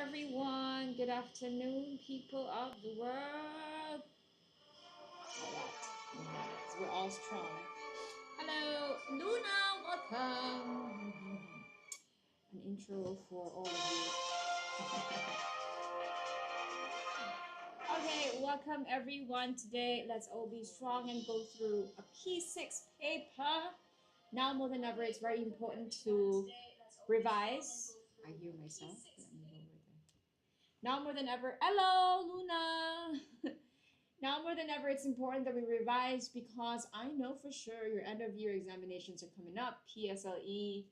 everyone. Good afternoon, people of the world. All right. So we're all strong. Hello, Luna. Welcome. An intro for all of you. Okay, welcome everyone. Today, let's all be strong and go through a P6 paper. Now more than ever, it's very important to revise. I hear myself. Let me go over there. Now more than ever, hello, Luna. Now more than ever, it's important that we revise because I know for sure your end of year examinations are coming up. PSLE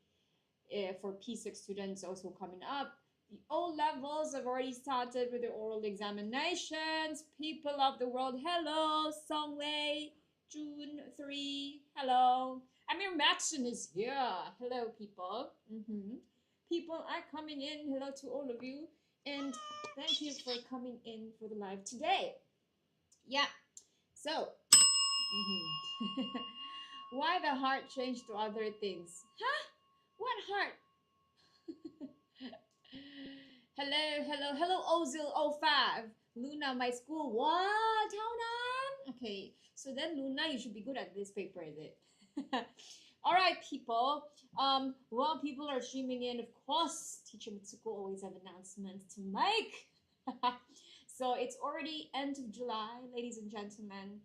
for P6 students also coming up. The O levels have already started with the oral examinations. People of the world, hello. Songwei, June 3, hello. Amir Matson is here. Hello, people. People are coming in. Hello to all of you. And thank you for coming in for the live today. Yeah. So, why the heart changed to other things? Huh? What heart? Hello, Ozil05. Luna, my school. What? Tao Nan? Okay, so then Luna, you should be good at this paper, is it? All right, people. While people are streaming in, of course, Teacher Mitsuko always have announcements to make. So it's already end of July, ladies and gentlemen.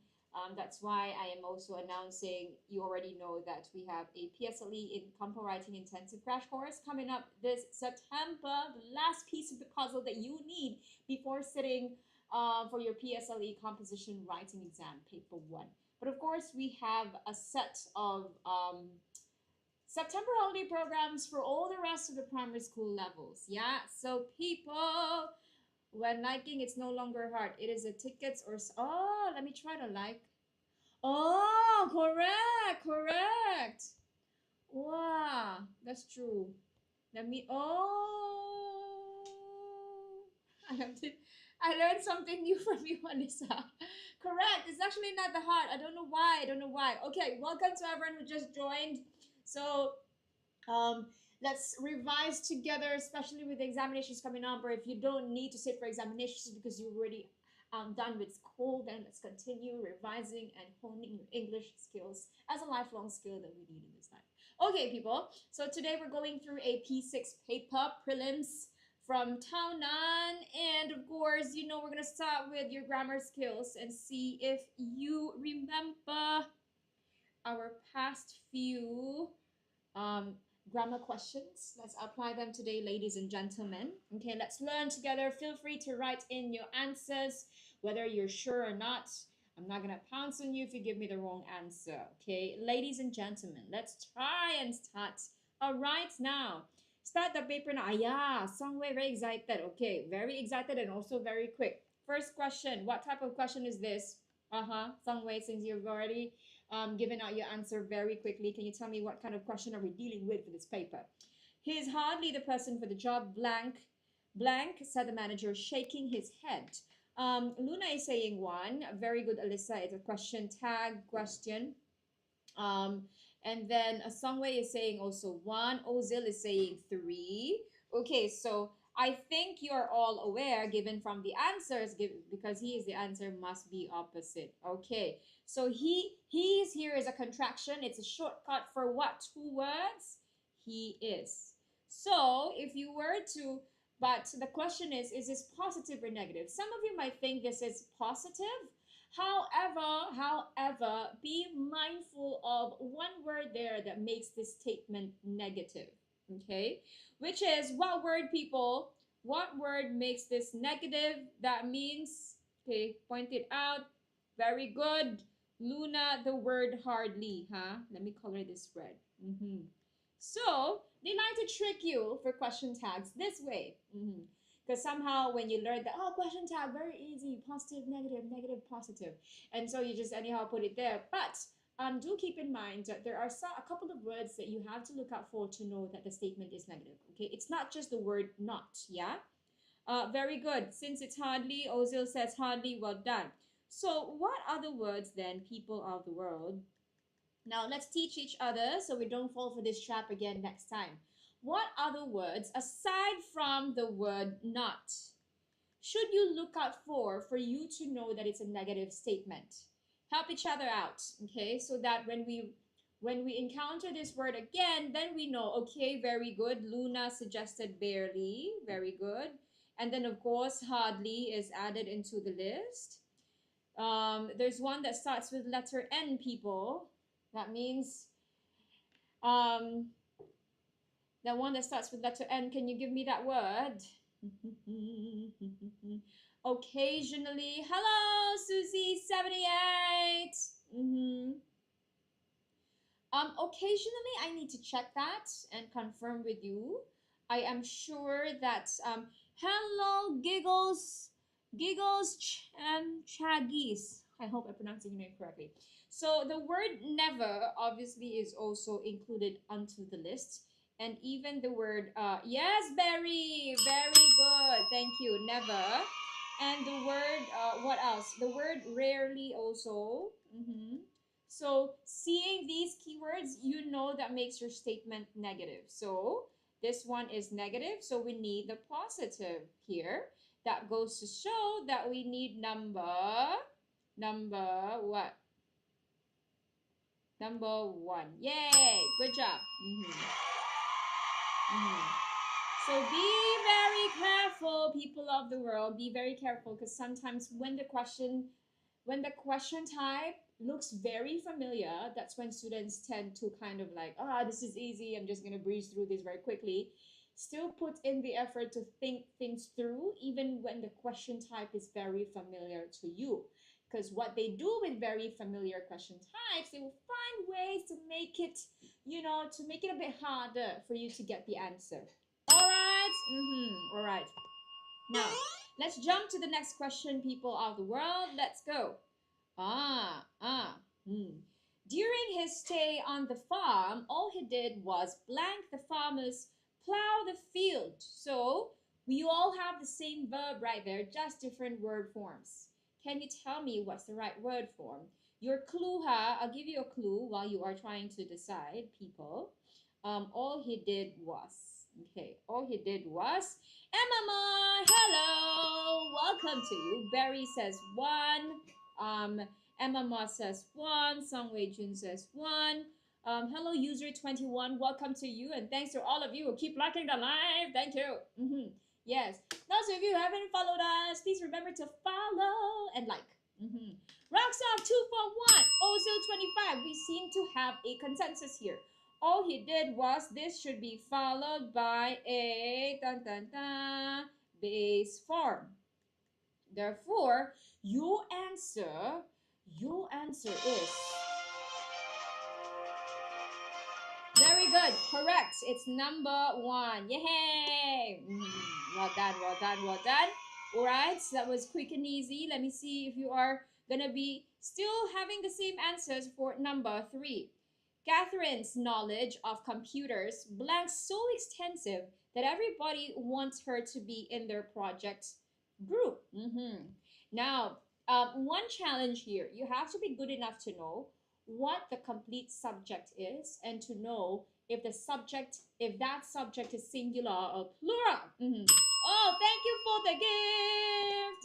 That's why I am also announcing, you already know that we have a PSLE in Compo Writing Intensive Crash Course coming up this September, the last piece of the puzzle that you need before sitting for your PSLE Composition Writing Exam, Paper 1. But of course, we have a set of September holiday programs for all the rest of the primary school levels. Yeah, so people, when liking, it's no longer hard. It is a tickets or oh, let me try to like. Oh, correct. Wow, that's true. Let me. Oh, I have to. I learned something new from you, Anissa. Correct. It's actually not the heart. I don't know why. Okay, welcome to everyone who just joined. So, let's revise together, especially with the examinations coming up. Or if you don't need to sit for examinations because you're already done with school, then let's continue revising and honing your English skills as a lifelong skill that we need in this life. Okay, people. So today we're going through a P6 paper prelims from Tao Nan, and of course, you know, we're gonna start with your grammar skills and see if you remember our past few grammar questions. Let's apply them today, ladies and gentlemen. Okay, let's learn together. Feel free to write in your answers, whether you're sure or not. I'm not gonna pounce on you if you give me the wrong answer. Okay, ladies and gentlemen, let's try and start right now. Start the paper now. Yeah, Songwei, very excited. Okay, very excited and also very quick. First question, what type of question is this? Songwei, since you've already given out your answer very quickly, can you tell me what kind of question are we dealing with for this paper? He is hardly the person for the job, blank, said the manager, shaking his head. Luna is saying 1. Very good, Alyssa. It's a question tag question. And then Songwei is saying also 1. Ozil is saying 3. Okay, so I think you're all aware, given from the answers, because he is the answer, must be opposite. Okay, so he's here is a contraction. It's a shortcut for what? 2 words? He is. So if you were to, but the question is this positive or negative? Some of you might think this is positive. However, be mindful of one word there that makes this statement negative, okay? Which is what word, people? What word makes this negative? That means, okay, point it out. Very good. Luna, the word hardly, huh? Let me color this red. So, they like to trick you for question tags this way. Because somehow when you learn that, oh, question tag, very easy, positive, negative, positive. And so you just anyhow put it there. But do keep in mind that there are a couple of words that you have to look out for to know that the statement is negative. Okay, it's not just the word not, yeah? Very good. Since it's hardly, Ozil says hardly, well done. So what other words then, people of the world? Now let's teach each other so we don't fall for this trap again next time. what other words aside from the word not should you look out for you to know that it's a negative statement? Help each other out, okay? So that when we encounter this word again, then we know, okay, very good. Luna suggested barely, very good. And then of course, hardly is added into the list. There's one that starts with letter N, people. That means um, the one that starts with letter N. Can you give me that word? Occasionally. Hello, Susie78. Occasionally, I need to check that and confirm with you. I am sure that hello, giggles, chaggies. I hope I'm pronouncing your name correctly. So the word never obviously is also included onto the list, and even the word yes, Barry, very good, thank you, never, and the word what else? The word rarely also. So seeing these keywords, you know that makes your statement negative. So this one is negative, so we need the positive here. That goes to show that we need number what? Number 1. Yay! Good job. So be very careful, people of the world. Be very careful, because sometimes when the question type looks very familiar, that's when students tend to kind of like, this is easy, I'm just gonna breeze through this very quickly. Still put in the effort to think things through, even when the question type is very familiar to you. Because what they do with very familiar question types, they will find ways to make it, to make it a bit harder for you to get the answer. All right? All right. Now, let's jump to the next question, people of the world. Let's go. During his stay on the farm, all he did was blank the farmers plow the field. So we all have the same verb right there, just different word forms. Can you tell me what's the right word form? Your clue, I'll give you a clue while you are trying to decide, people. All he did was, all he did was, Emma, hello, welcome to you. Barry says 1. Emma Ma says 1. Song Wei Jun says 1. Hello, user 21. Welcome to you, and thanks to all of you who keep liking the live. Thank you. Yes. Those of you who haven't followed us, please remember to follow and like. Rocksoft 241. Also 25. We seem to have a consensus here. All he did was this should be followed by a base form. Therefore, your answer is very good. Correct. It's number 1. Yay! Well done, well done, well done. All right, so that was quick and easy. Let me see if you are going to be still having the same answers for number 3. Catherine's knowledge of computers blank so extensive that everybody wants her to be in their project group. Now, one challenge here, you have to be good enough to know what the complete subject is and to know if that subject is singular or plural. Oh, thank you for the gift.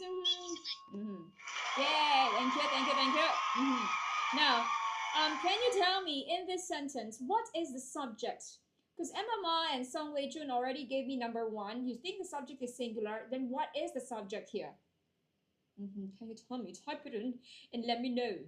Yay, thank you. Now, can you tell me in this sentence, what is the subject? Because Emma Ma and Song Wei Jun already gave me number 1. You think the subject is singular, then what is the subject here? Can you tell me? Type it in and let me know.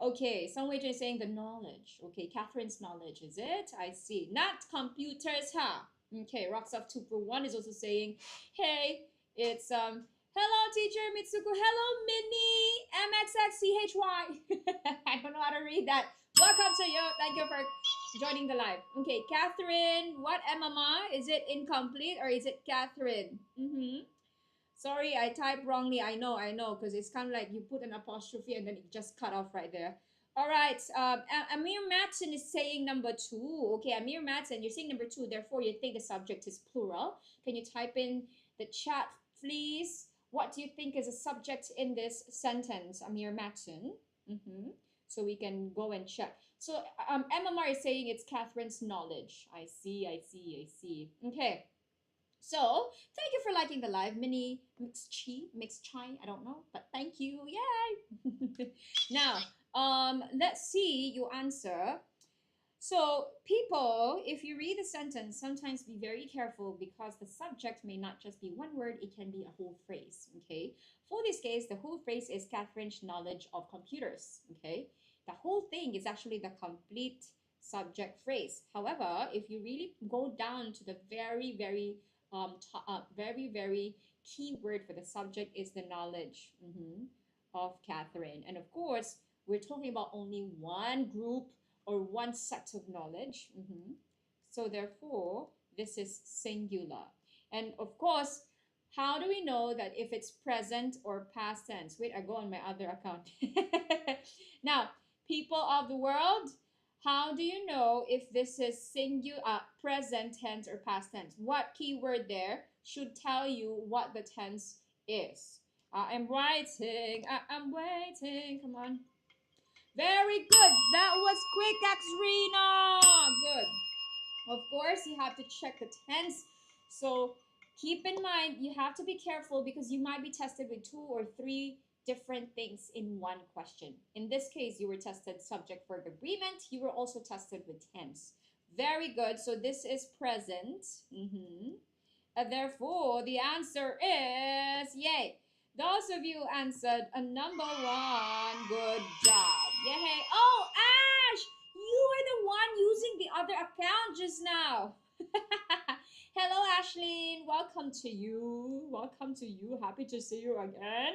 Okay, Song Wei Jun is saying the knowledge. Okay, Catherine's knowledge, is it? I see. Not computers, huh? Okay, Rocksoft 241 is also saying, hey, it's hello teacher Mitsuko, hello Minnie, MXXCHY. I don't know how to read that. Welcome to you. Thank you for joining the live. Okay, Catherine, what Emma? Is it incomplete or is it Catherine? Sorry, I typed wrongly. I know, because it's kind of like you put an apostrophe and then it just cut off right there. All right, Amir Matson is saying number 2. Okay, Amir Matson, you're saying number 2. Therefore, you think the subject is plural. Can you type in the chat, please? What do you think is a subject in this sentence, Amir Matson? so we can go and check. So MMR is saying it's Catherine's knowledge. I see, I see, I see. Okay. So thank you for liking the live mini mixed chai. I don't know, but thank you. Yay! Now, let's see your answer. So, people, if you read a sentence, sometimes be very careful because the subject may not just be one word, it can be a whole phrase. Okay. For this case, the whole phrase is Catherine's knowledge of computers. Okay. The whole thing is actually the complete subject phrase. However, if you really go down to the very key word for the subject is the knowledge of Catherine. And of course, we're talking about only one group or one set of knowledge. So therefore, this is singular. And of course, how do we know that if it's present or past tense? Wait, I go on my other account. Now, people of the world, how do you know if this is singular, present tense or past tense? What keyword there should tell you what the tense is? I'm writing. I'm waiting. Come on. Very good. That was quick, Rena. Good. Of course, you have to check the tense. So keep in mind, you have to be careful because you might be tested with 2 or 3 different things in one question. In this case, you were tested subject verb agreement. You were also tested with tense. Very good. So this is present. Therefore, the answer is yay. Those of you answered a number 1. Good job. Yay. Oh, Ash, you are the one using the other account just now. Hello, Ashlyn. Welcome to you. Welcome to you. Happy to see you again.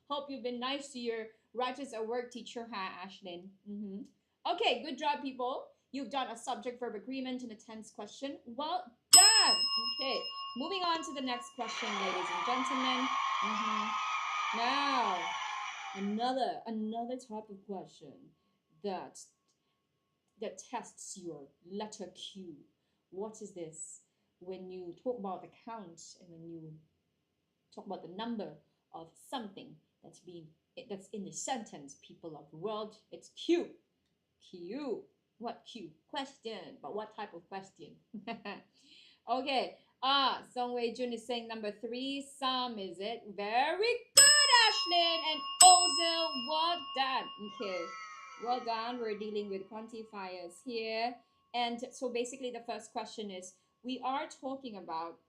Hope you've been nice to your Writers at Work teacher, huh, Ashlyn? Okay, good job, people. You've done a subject verb agreement in a tense question. Well done. Okay, moving on to the next question, ladies and gentlemen. Now, another type of question that tests your letter Q. What is this? When you talk about the count and when you talk about the number of something that's in the sentence, people of the world, it's Q. Q. What Q? Question. But what type of question? Okay. Song Wei Jun is saying number 3. Some, is it? Very good, Ashlyn and Ozil. Well done. Okay. Well done. We're dealing with quantifiers here. And so basically the first question is, we are talking about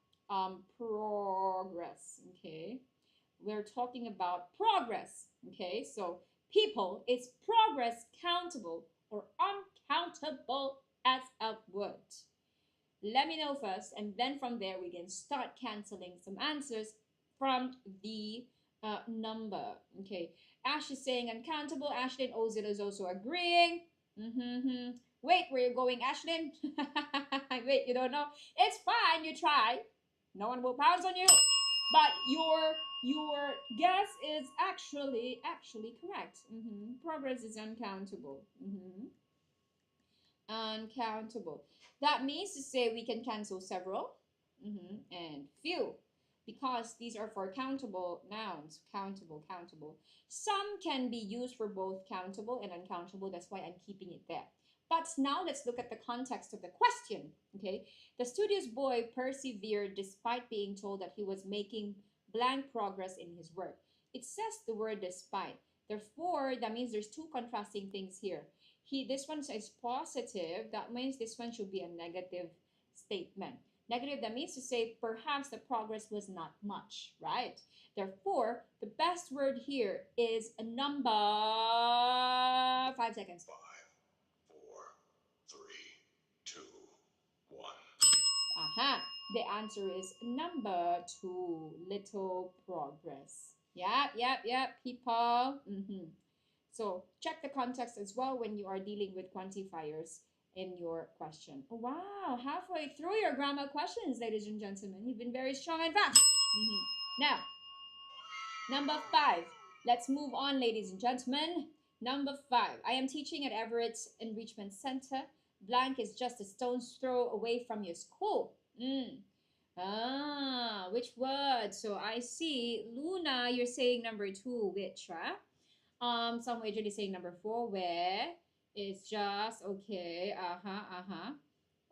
progress. Okay. We're talking about progress. Okay. So people, is progress countable or uncountable as a word? Let me know first, and then from there we can start canceling some answers from the number. Okay, Ash is saying uncountable. Ashlyn Ozil is also agreeing. Wait, where you going, Ashlyn? Wait, you don't know? It's fine, you try. No one will pounce on you. But your guess is actually correct. Progress is uncountable. Uncountable. That means to say we can cancel several and few, because these are for countable nouns. Countable. Some can be used for both countable and uncountable. That's why I'm keeping it there. But now let's look at the context of the question. Okay, the studious boy persevered despite being told that he was making blank progress in his work. It says the word despite. Therefore, that means there's 2 contrasting things here. This one says positive. That means this one should be a negative statement. Negative, that means to say perhaps the progress was not much, right? Therefore, the best word here is a number. 5 seconds. 5, 4, 3, 2, 1. Aha. The answer is number 2. Little progress. Yep, people. So check the context as well when you are dealing with quantifiers in your question. Oh, wow, halfway through your grammar questions, ladies and gentlemen. You've been very strong and fast. Now, number 5. Let's move on, ladies and gentlemen. Number 5. I am teaching at Everett's Enrichment Center. Blank is just a stone's throw away from your school. Which word? So I see, Luna, you're saying number 2, which, right? Some way is saying number 4, where it's just okay.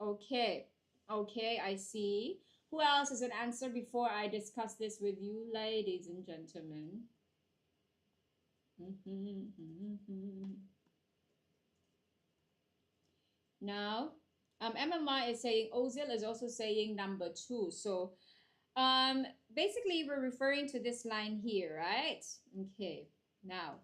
Okay. Okay, I see. Who else has an answer before I discuss this with you, ladies and gentlemen? Now, MMI is saying, Ozil is also saying number 2. So, basically, we're referring to this line here, right? Okay. Now,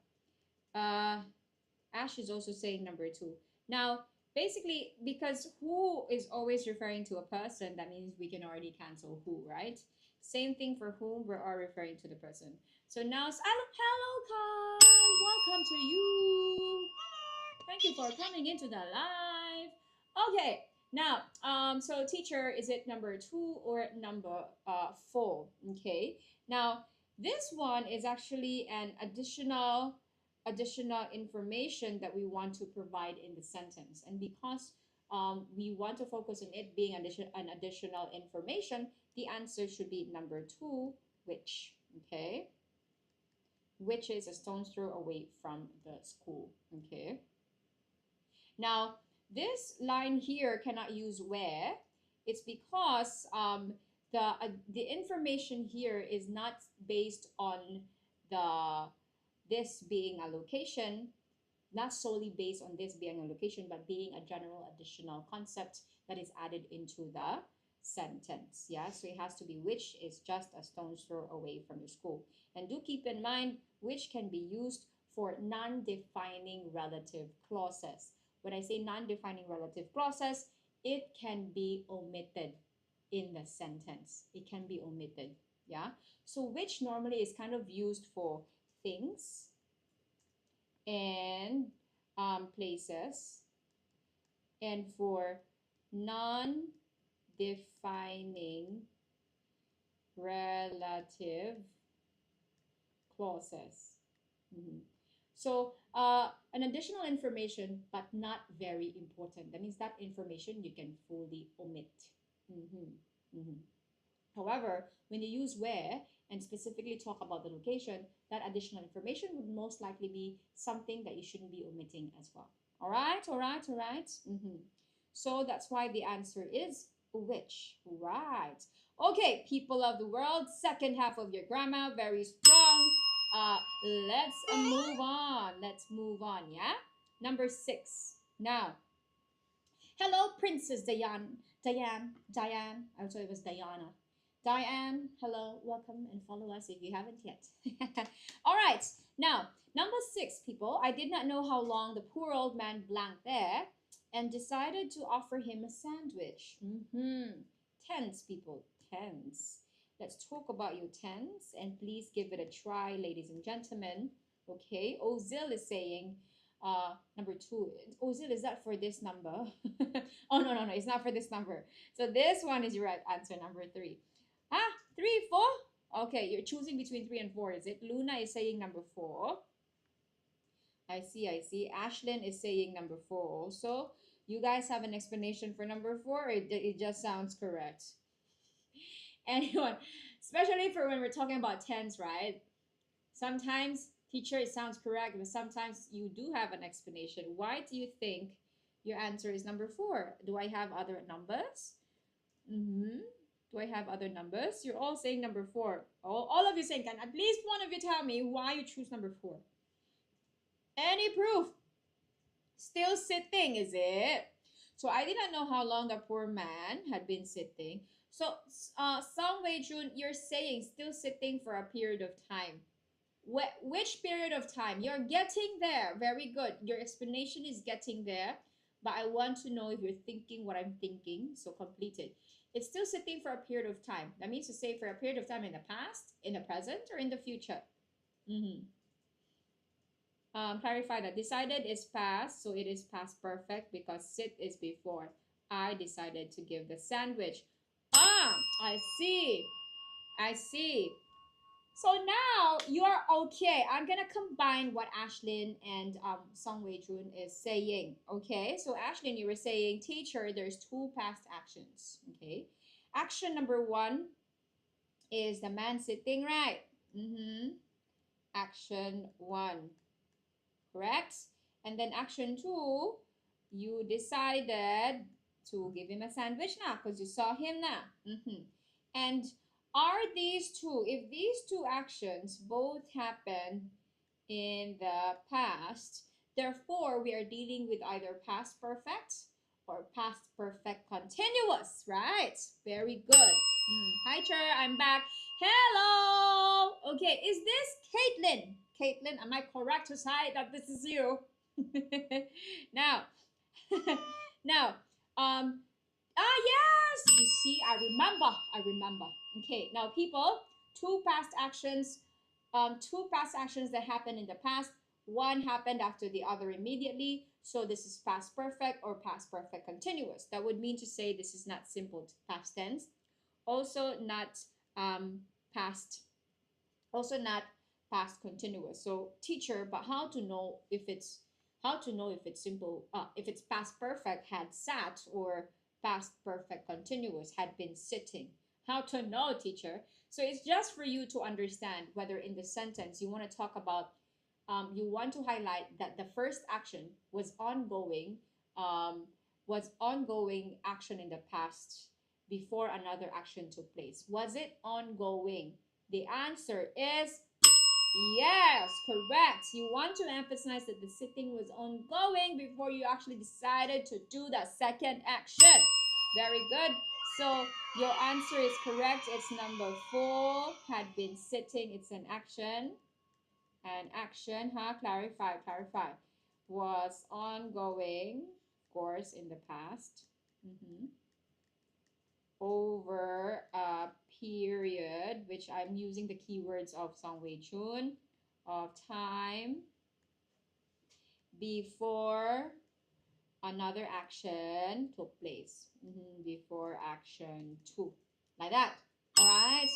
Ash is also saying number 2. Now, basically, because who is always referring to a person, that means we can already cancel who, right? Same thing for whom, we are referring to the person. So now, hello, Kai. Welcome to you. Thank you for coming into the live. Okay, now, so teacher, is it number 2 or number 4? Okay, now this one is actually an additional information that we want to provide in the sentence, and because we want to focus on it being an additional information, the answer should be number 2, which. Okay, which is a stone's throw away from the school. Okay. Now, this line here cannot use where. It's because the information here is not based on the this being a location, not solely based on this being a location, but being a general additional concept that is added into the sentence. Yeah, so it has to be which is just a stone's throw away from your school. And do keep in mind which can be used for non-defining relative clauses. When I say non-defining relative clauses, it can be omitted in the sentence. It can be omitted. Yeah. So which normally is kind of used for things and places, and for non-defining relative clauses. So an additional information, but not very important. That means that information you can fully omit. However, when you use where and specifically talk about the location, that additional information would most likely be something that you shouldn't be omitting as well. All right, all right, all right. So that's why the answer is which. Right. Okay, people of the world, second half of your grammar, very strong. Let's move on. Let's move on, yeah? Number 6. Now, hello, Princess Diane. I thought it was Diana. Diane, hello, welcome, and follow us if you haven't yet. All right, now, number 6, people. I did not know how long the poor old man blanked there and decided to offer him a sandwich. Tense, people, tense. Let's talk about your tense, and please give it a try, ladies and gentlemen. Okay, Ozil is saying, number 2. Ozil, is that for this number? Oh, no, it's not for this number. So this one is your right answer, number 3. 3, 4? Okay, you're choosing between 3 and 4, is it? Luna is saying number 4. I see. Ashlyn is saying number 4 also. You guys have an explanation for number 4? It just sounds correct. Anyone, especially for when we're talking about tense, right? Sometimes, teacher, it sounds correct, but sometimes you do have an explanation. Why do you think your answer is number 4? Do I have other numbers? Do I have other numbers? You're all saying number 4. All of you saying, can at least one of you tell me why you choose number 4? Any proof? Still sitting, is it? So I did not know how long the poor man had been sitting. So, Song Wei Jun, you're saying still sitting for a period of time. Which period of time? You're getting there. Very good. Your explanation is getting there. But I want to know if you're thinking what I'm thinking. So complete it. It's still sitting for a period of time. That means to say for a period of time in the past, in the present, or in the future. Clarify that decided is past, so it is past perfect because sit is before. I decided to give the sandwich. I see. So now you're okay. I'm gonna combine what Ashlyn and Song Wei Jun is saying. Okay, so Ashlyn, you were saying, teacher, there's 2 past actions. Okay, action number 1 is the man sitting, right? Action 1. correct? And then action 2, you decided to give him a sandwich now because you saw him now. And are these two, if these two actions both happen in the past, therefore we are dealing with either past perfect or past perfect continuous, right? Very good. Hi, Cher, I'm back. Hello. Okay, is this Caitlin? Caitlin, am I correct to say that this is you? Now, now, yes, you see, I remember. Okay, now people, two past actions that happened in the past. One happened after the other immediately. So this is past perfect or past perfect continuous. That would mean to say this is not simple past tense. Also not um, past, also not past continuous. So teacher, but how to know if it's simple, if it's past perfect had sat or past perfect continuous had been sitting. How to know, teacher? So it's just for you to understand whether in the sentence you want to talk about, you want to highlight that the first action um, was ongoing action in the past before another action took place. Was it ongoing? The answer is yes, correct. You want to emphasize that the sitting was ongoing before you actually decided to do the second action. Very good. So your answer is correct. It's number 4. Had been sitting. It's an action. An action, clarify. Was ongoing, of course, in the past. Over a period, which I'm using the keywords of Song Wei Chun, of time before another action took place. Before action 2. Like that. Alright?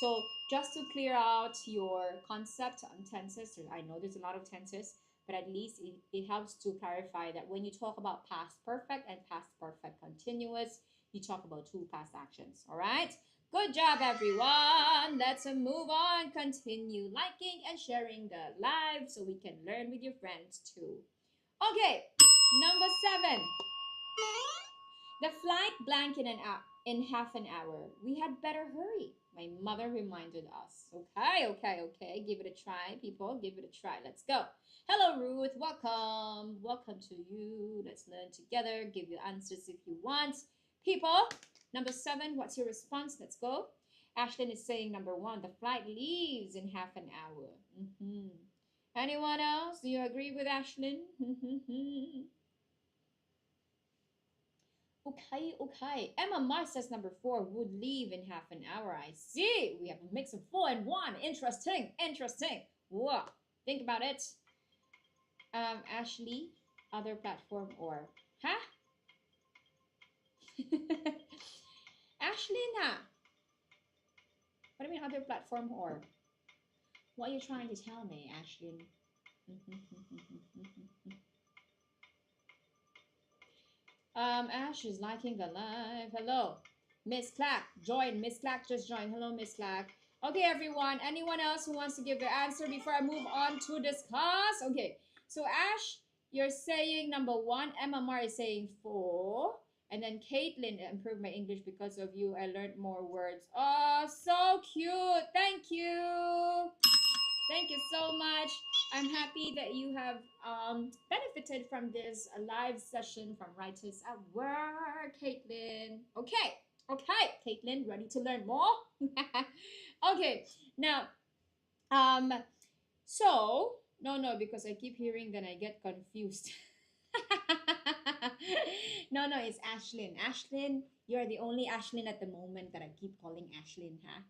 So just to clear out your concept on tenses, I know there's a lot of tenses, but at least it helps to clarify that when you talk about past perfect and past perfect continuous, you talk about two past actions. Alright? Good job, everyone. Let's move on. Continue liking and sharing the live so we can learn with your friends too. Okay, number 7. The flight blank in half an hour. We had better hurry. My mother reminded us. Okay. Give it a try, people. Give it a try. Let's go. Hello, Ruth. Welcome. Welcome to you. Let's learn together. Give your answers if you want. People, number 7, what's your response? Let's go. Ashlyn is saying number 1, the flight leaves in half an hour. Anyone else? Do you agree with Ashlyn? Okay. Emma Mars says number 4 would leave in half an hour. I see. We have a mix of 4 and 1. Interesting. Whoa. Think about it. Ashley, other platform or huh? Ashley, what do you mean other platform or? What are you trying to tell me, Ashley? Ash is liking the live. Hello, Miss Clack. Join. Miss Clack just joined. Hello, Miss Clack. Okay, everyone. Anyone else who wants to give their answer before I move on to discuss? Okay. So Ash, you're saying number 1. Emma Mar is saying 4. And then Caitlin, improved my English because of you. I learned more words. Oh, so cute. Thank you. Thank you so much. I'm happy that you have benefited from this live session from Writers at Work, Caitlin. Okay, Caitlin, ready to learn more? Okay, now, so, no, because I keep hearing that I get confused. No, it's Ashlyn. Ashlyn, you're the only Ashlyn at the moment that I keep calling Ashlyn, huh?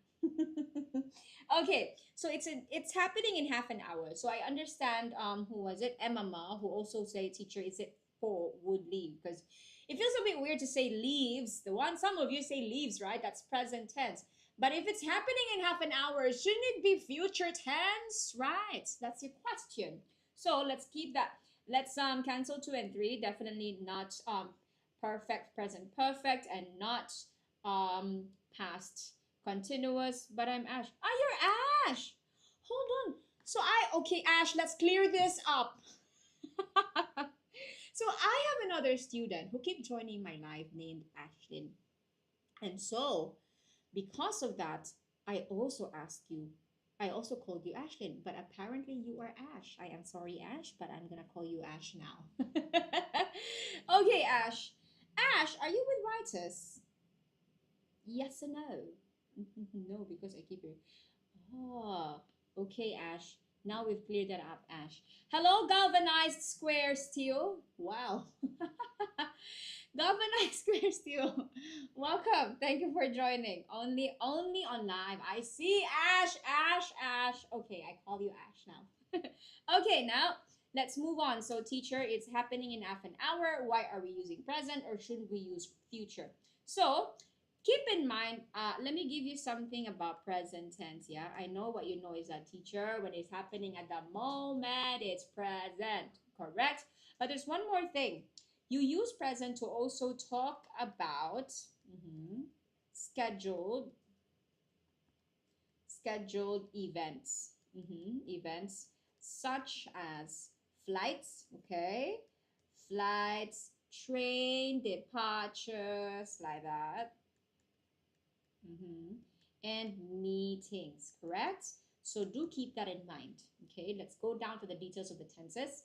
Okay, so it's happening in half an hour. So I understand who was it? Emma Ma, who also say teacher, is it 4 would leave? Because it feels a bit weird to say leaves. Some of you say leaves, right? That's present tense. But if it's happening in half an hour, shouldn't it be future tense? Right. That's your question. So let's keep that. Let's cancel 2 and 3. Definitely not perfect present perfect and not past continuous, but I'm Ash. You're Ash. Hold on. So okay, Ash, let's clear this up. So I have another student who keep joining my live named Ashlyn. And so because of that, I also asked you, I also called you Ashlyn, but apparently you are Ash. I am sorry, Ash, but I'm gonna call you Ash now. Okay, Ash. Ash, are you with writers? Yes or no? No, because I keep it. Oh, okay, Ash. Now we've cleared that up, Ash. Hello, galvanized square steel. Wow. Galvanized square steel. Welcome. Thank you for joining. Only on live. I see Ash, Ash, Ash. Okay, I call you Ash now. Okay, now let's move on. So, teacher, it's happening in half an hour. Why are we using present or should we use future? So, keep in mind, let me give you something about present tense. Yeah, I know what you know is that, teacher, when it's happening at the moment, it's present, correct? But there's one more thing. You use present to also talk about scheduled scheduled events. Events such as flights, okay? Flights, train departures, like that. And meetings, correct? So do keep that in mind. Okay, let's go down to the details of the tenses.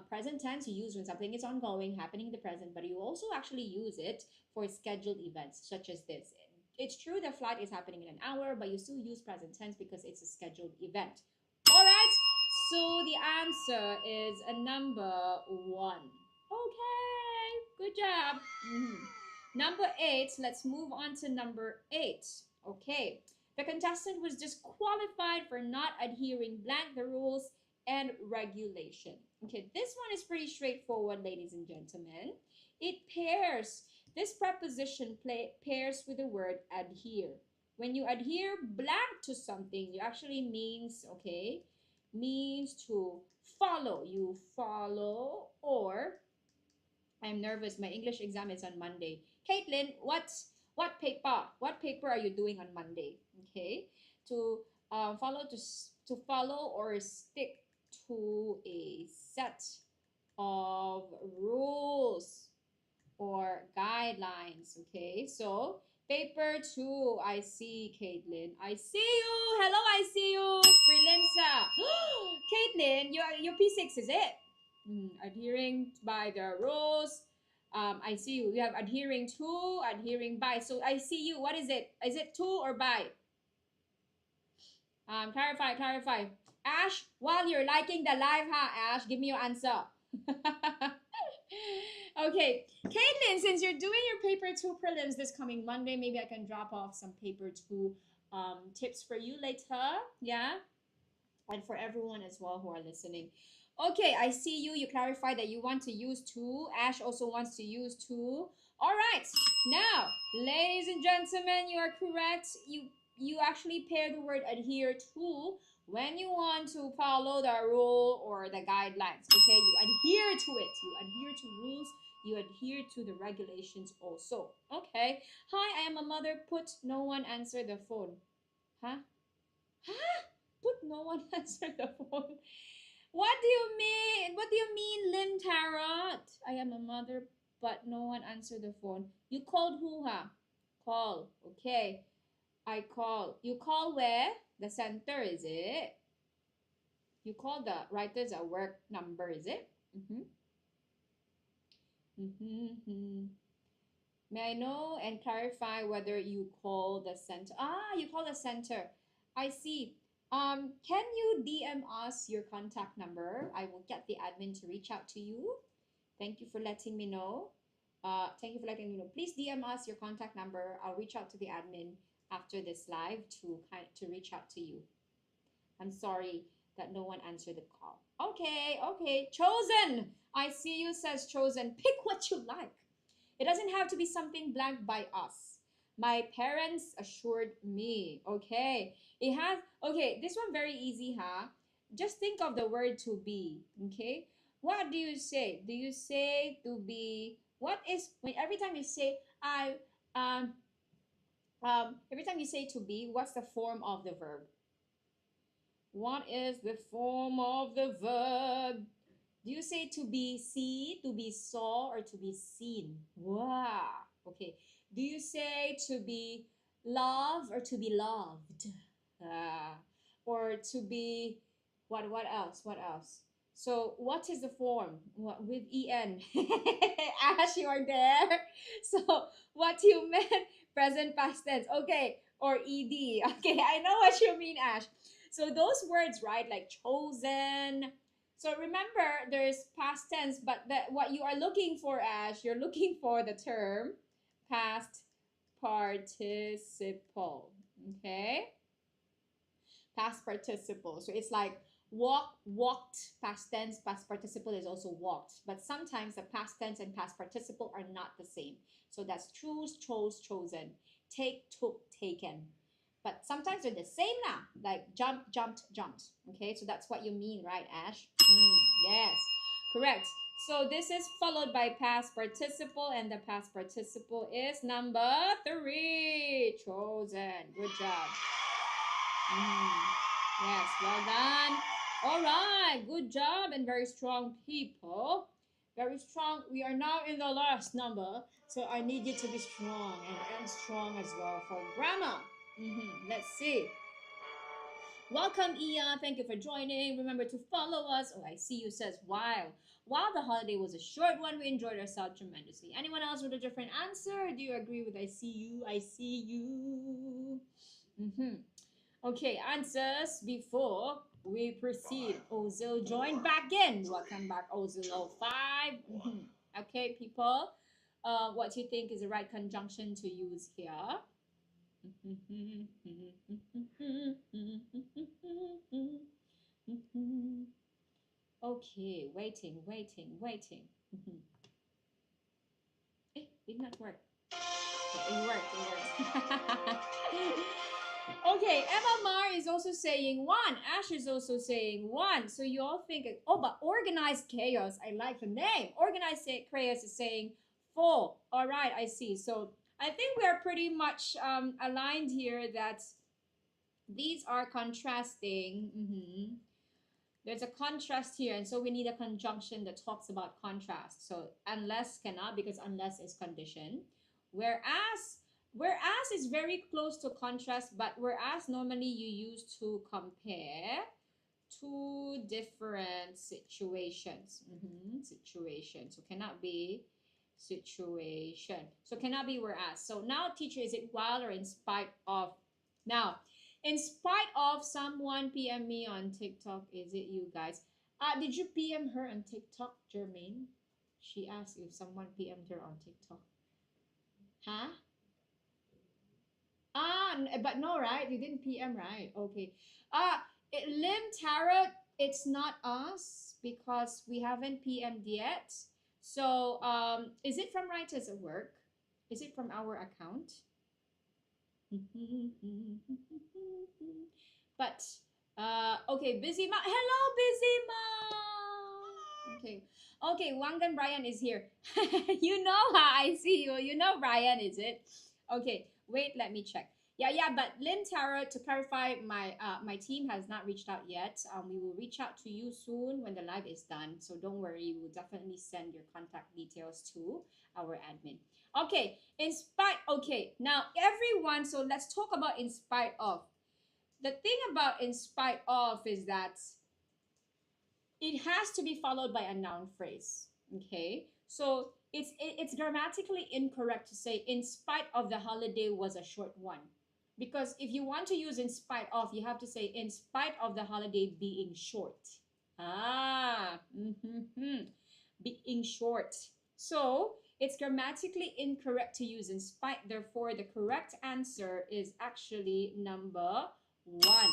Present tense you use when something is ongoing, happening in the present, but you also actually use it for scheduled events such as this. It's true the flight is happening in an hour, but you still use present tense because it's a scheduled event. All right, so the answer is a number one. Okay, good job. Number eight, let's move on to number eight. Okay, the contestant was disqualified for not adhering blank the rules and regulation. Okay, this one is pretty straightforward, ladies and gentlemen. It pairs, this preposition pairs with the word adhere. When you adhere blank to something, you actually means, okay, means to follow. You follow, or I'm nervous. My English exam is on Monday. Caitlin, what paper? What paper are you doing on Monday? Okay, to to follow or stick to a set of rules or guidelines. Okay, so paper two. I see Caitlin. I see you. Hello, I see you. Prelims. Caitlin, your P6 is it? Adhering by the rules. I see you. You have adhering to, adhering by. So I see you. What is it? Is it to or by? Clarify. Ash, while you're liking the live, Ash, give me your answer. Okay, Caitlin, since you're doing your paper two prelims this coming Monday, maybe I can drop off some paper two tips for you later. Yeah, and for everyone as well who are listening. Okay, I see you. You clarify that you want to use two. Ash also wants to use two. All right. Now, ladies and gentlemen, you are correct. You actually pair the word adhere to when you want to follow the rule or the guidelines. Okay, you adhere to it. You adhere to rules. You adhere to the regulations also. Okay. Hi, I am a mother. Put no one answer the phone. Huh? Huh? Put no one answer the phone. What do you mean? What do you mean, Lim Tarot? I am a mother, but no one answered the phone. You called who, huh? Call. Okay. I call. You call where? The center, is it? You call the writers at work number, is it? May I know and clarify whether you call the center? Ah, you call the center. I see. Can you DM us your contact number? I will get the admin to reach out to you. Thank you for letting me know. Thank you for letting me know. Please DM us your contact number. I'll reach out to the admin after this live to reach out to you. I'm sorry that no one answered the call. Okay. Chosen. I see you, says Chosen. Pick what you like. It doesn't have to be something blank by us. My parents assured me. Okay. It has, okay, this one very easy, huh? Just think of the word to be. Okay. What do you say? Do you say to be? What is, when every time you say, um, every time you say to be, what's the form of the verb? What is the form of the verb? Do you say to be see, to be saw, or to be seen? Wow. Okay. Do you say to be loved or to be loved? Ah. Or to be what else? What else? So what is the form? What with en? Ash, you are there. So what you meant? Present past tense. Okay. Or ed. Okay, I know what you mean, Ash. So those words, right? Like chosen. So remember, there's past tense, but that what you are looking for, Ash, you're looking for the term past participle. Okay, past participle. So it's like walk, walked, past tense, past participle is also walked. But sometimes the past tense and past participle are not the same. So that's choose, chose, chosen, take, took, taken. But sometimes they're the same now, like jump, jumped, jumped. Okay, so that's what you mean, right, Ash? Yes, correct. So this is followed by past participle, and the past participle is number 3, chosen. Good job. Yes, well done. All right, good job and very strong, people. Very strong. We are now in the last number, so I need you to be strong and strong as well for grammar. Let's see. Welcome, Iya. Thank you for joining. Remember to follow us. Oh, I see you says, wow. While the holiday was a short one, we enjoyed ourselves tremendously. Anyone else with a different answer? Do you agree with I see you? I see you. Okay, answers before we proceed. Ozil joined back in. Welcome back, Ozil 05. Okay, people. What do you think is the right conjunction to use here? Okay, waiting, waiting, waiting. Did not work. Okay, it worked, it worked. Okay, Emma Mar is also saying 1. Ash is also saying 1. So you all think, oh, but Organized Chaos, I like the name. Organized Chaos is saying 4. All right, I see. So I think we are pretty much aligned here that these are contrasting. There's a contrast here, and so we need a conjunction that talks about contrast. So unless cannot, because unless is condition. Whereas is very close to contrast, but whereas normally you use to compare two different situations. Situation. So cannot be situation. So cannot be whereas. So now, teacher, is it while or in spite of? Now, in spite of someone PM me on TikTok, is it you guys? Did you PM her on TikTok, Jermaine? She asked if someone PM'd her on TikTok. Huh? But no, right? You didn't PM, right? Okay. Lim Tarot, it's not us because we haven't PM'd yet. So, is it from Writers at Work? Is it from our account? But okay, Busy Ma. Hello, Busy Ma. Okay, Wangan Brian is here. You know how I see you. You know Brian, is it? Okay, wait, let me check. Yeah, but Lim Tara, to clarify, my team has not reached out yet. We will reach out to you soon when the live is done. So don't worry, we'll definitely send your contact details to our admin. Okay, now everyone, so let's talk about in spite of. The thing about in spite of is that it has to be followed by a noun phrase. Okay, so it's grammatically incorrect to say in spite of the holiday was a short one, because if you want to use in spite of, you have to say in spite of the holiday being short. Being short. So it's grammatically incorrect to use in spite. Therefore, the correct answer is actually number 1,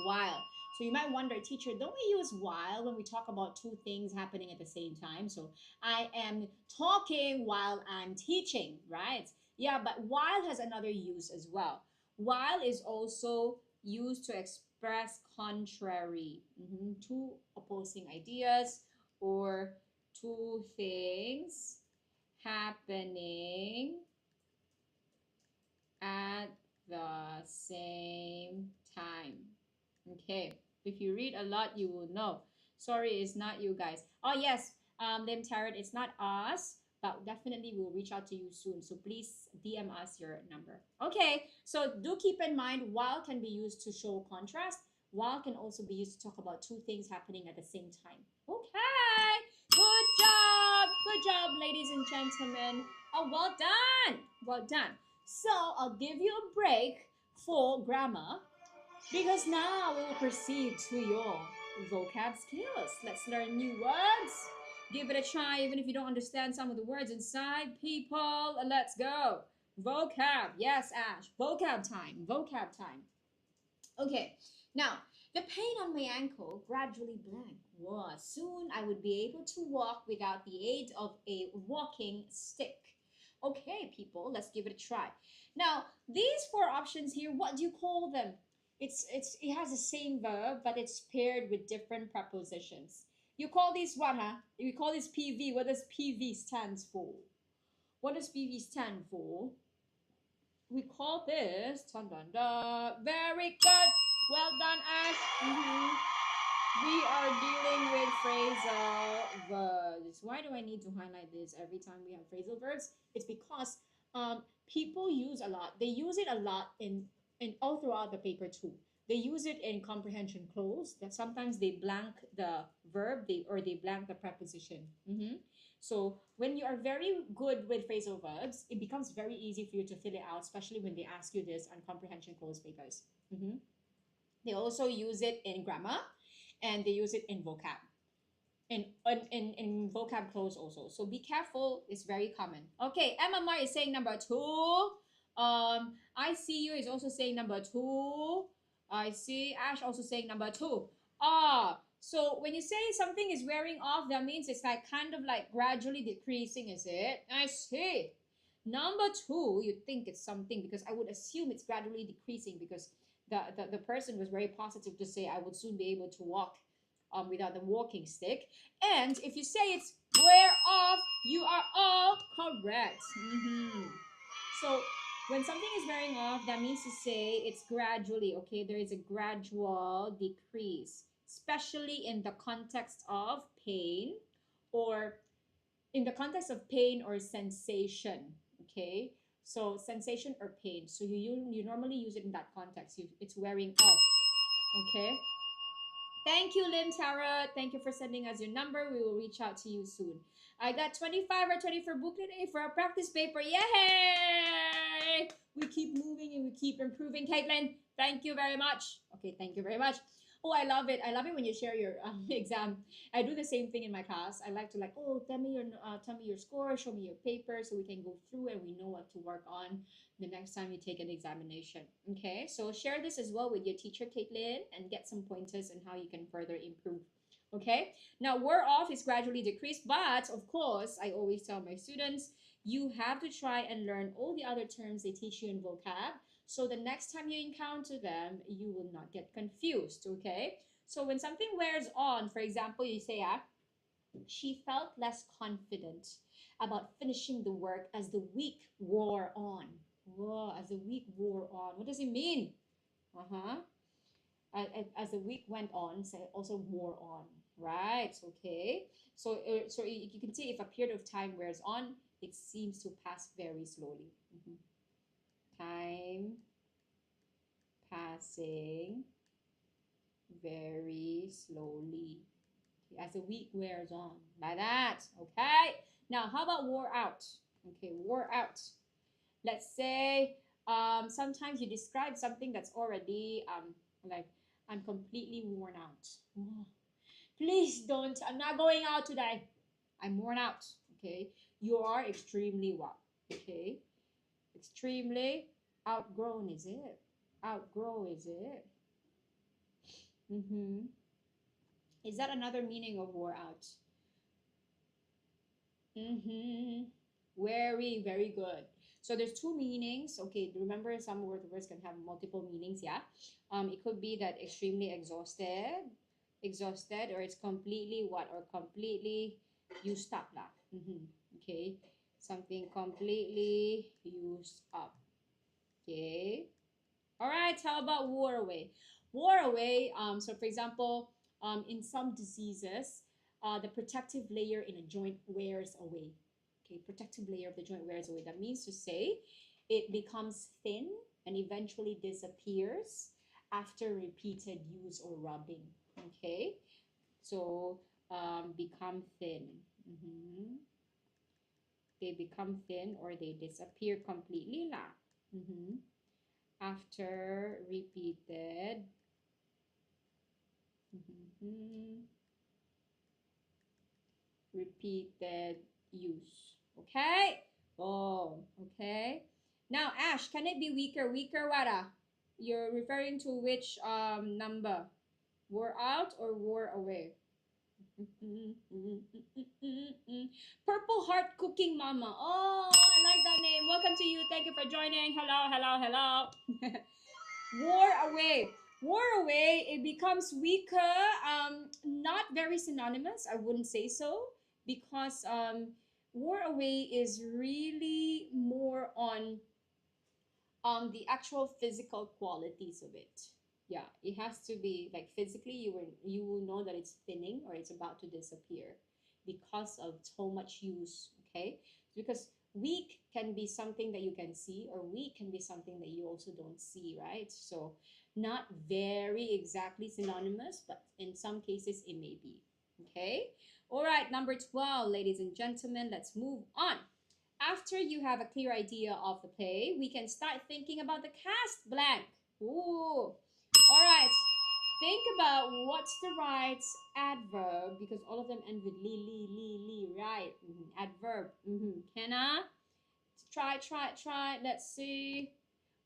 while. So you might wonder, teacher, don't we use while when we talk about two things happening at the same time? So I am talking while I'm teaching, right? Yeah, but while has another use as well. While is also used to express contrary, two opposing ideas or two things happening at the same time. Okay, if you read a lot, you will know. Sorry, it's not you guys. Oh yes, Lim Tarot, it's not us, but definitely we'll reach out to you soon. So please DM us your number. Okay, so do keep in mind while can be used to show contrast. While can also be used to talk about two things happening at the same time. Okay, good job, ladies and gentlemen. Oh, well done, well done. So I'll give you a break for grammar because now we will proceed to your vocab skills. Let's learn new words. Give it a try, even if you don't understand some of the words inside. People, let's go. Vocab. Yes, Ash. Vocab time. Vocab time. Okay. Now, the pain on my ankle gradually blank. Whoa, soon I would be able to walk without the aid of a walking stick. Okay, people, let's give it a try. Now, these four options here, what do you call them? It has the same verb, but it's paired with different prepositions. You call these what, huh? You call this PV. What does PV stands for? What does PV stand for? We call this dun, dun, dun. Very good. Well done, Ash. We are dealing with phrasal verbs. Why do I need to highlight this every time we have phrasal verbs? It's because people use a lot. They use it a lot in all throughout the paper too. They use it in comprehension clause. That sometimes they blank the verb, they blank the preposition. So when you are very good with phrasal verbs, it becomes very easy for you to fill it out, especially when they ask you this on comprehension clause papers. They also use it in grammar, and they use it in vocab. In vocab clause also. So be careful, it's very common. Okay, MMR is saying number 2. ICU is also saying number 2. I see Ash also saying number 2. So when you say something is wearing off, that means it's like kind of like gradually decreasing, is it? I see. Number 2, you think it's something because I would assume it's gradually decreasing because the person was very positive to say I would soon be able to walk without the walking stick. And if you say it's wear off, you are all correct. So when something is wearing off, that means to say it's gradually, okay? There is a gradual decrease, especially in the context of pain or sensation, okay? So sensation or pain. So you normally use it in that context. It's wearing off, okay? Thank you, Lim Tara. Thank you for sending us your number. We will reach out to you soon. I got 25 or 20 for booklet A for our practice paper. Yay! We keep moving and we keep improving. Caitlin, thank you very much. Okay, thank you very much. Oh, I love it. I love it when you share your exam. I do the same thing in my class. I like to tell me your score, show me your paper, so we can go through and we know what to work on the next time you take an examination. Okay, so share this as well with your teacher, Caitlin, and get some pointers on how you can further improve. Okay, now wear off is gradually decreased, but of course, I always tell my students, you have to try and learn all the other terms they teach you in vocab. So the next time you encounter them, you will not get confused, okay? So when something wears on, for example, you say, she felt less confident about finishing the work as the week wore on. Whoa, as the week wore on. What does it mean? As the week went on, so it also wore on, right? Okay. So you can see if a period of time wears on, it seems to pass very slowly. Time passing very slowly as the week wears on, like that. Okay, now how about wore out? Okay, wore out. Let's say sometimes you describe something that's already like I'm completely worn out. Please don't, I'm not going out today, I'm worn out. Okay, you are extremely what? Okay, extremely outgrown, is it? Outgrow, is it? Is that another meaning of wore out? Very good. So there's two meanings. Okay, remember some words can have multiple meanings, yeah? It could be that extremely exhausted, or it's completely what? Or completely used up lah. Okay, something completely used up. Okay. All right, how about wore away? Wore away, so for example, in some diseases, the protective layer in a joint wears away. Okay, protective layer of the joint wears away. That means to say it becomes thin and eventually disappears after repeated use or rubbing. Okay, so become thin. They become thin or they disappear completely lah. After repeated repeated use. Okay? Oh, okay. Now, Ash, can it be weaker? Weaker what? You're referring to which number? Wore out or wore away? Purple Heart Cooking Mama. Oh, I like that name. Welcome to you. Thank you for joining. Hello, hello, hello. Wore away. Wore away, it becomes weaker. Not very synonymous. I wouldn't say so because wore away is really more on the actual physical qualities of it. Yeah, it has to be like physically you will know that it's thinning or it's about to disappear because of so much use. Okay, because weak can be something that you can see or weak can be something that you also don't see, right? So not very exactly synonymous, but in some cases it may be. Okay, all right, number 12, ladies and gentlemen, let's move on. After you have a clear idea of the play, we can start thinking about the cast blank. Ooh. All right. Think about what's the right adverb because all of them end with li, right? Adverb. Can I? Try. Let's see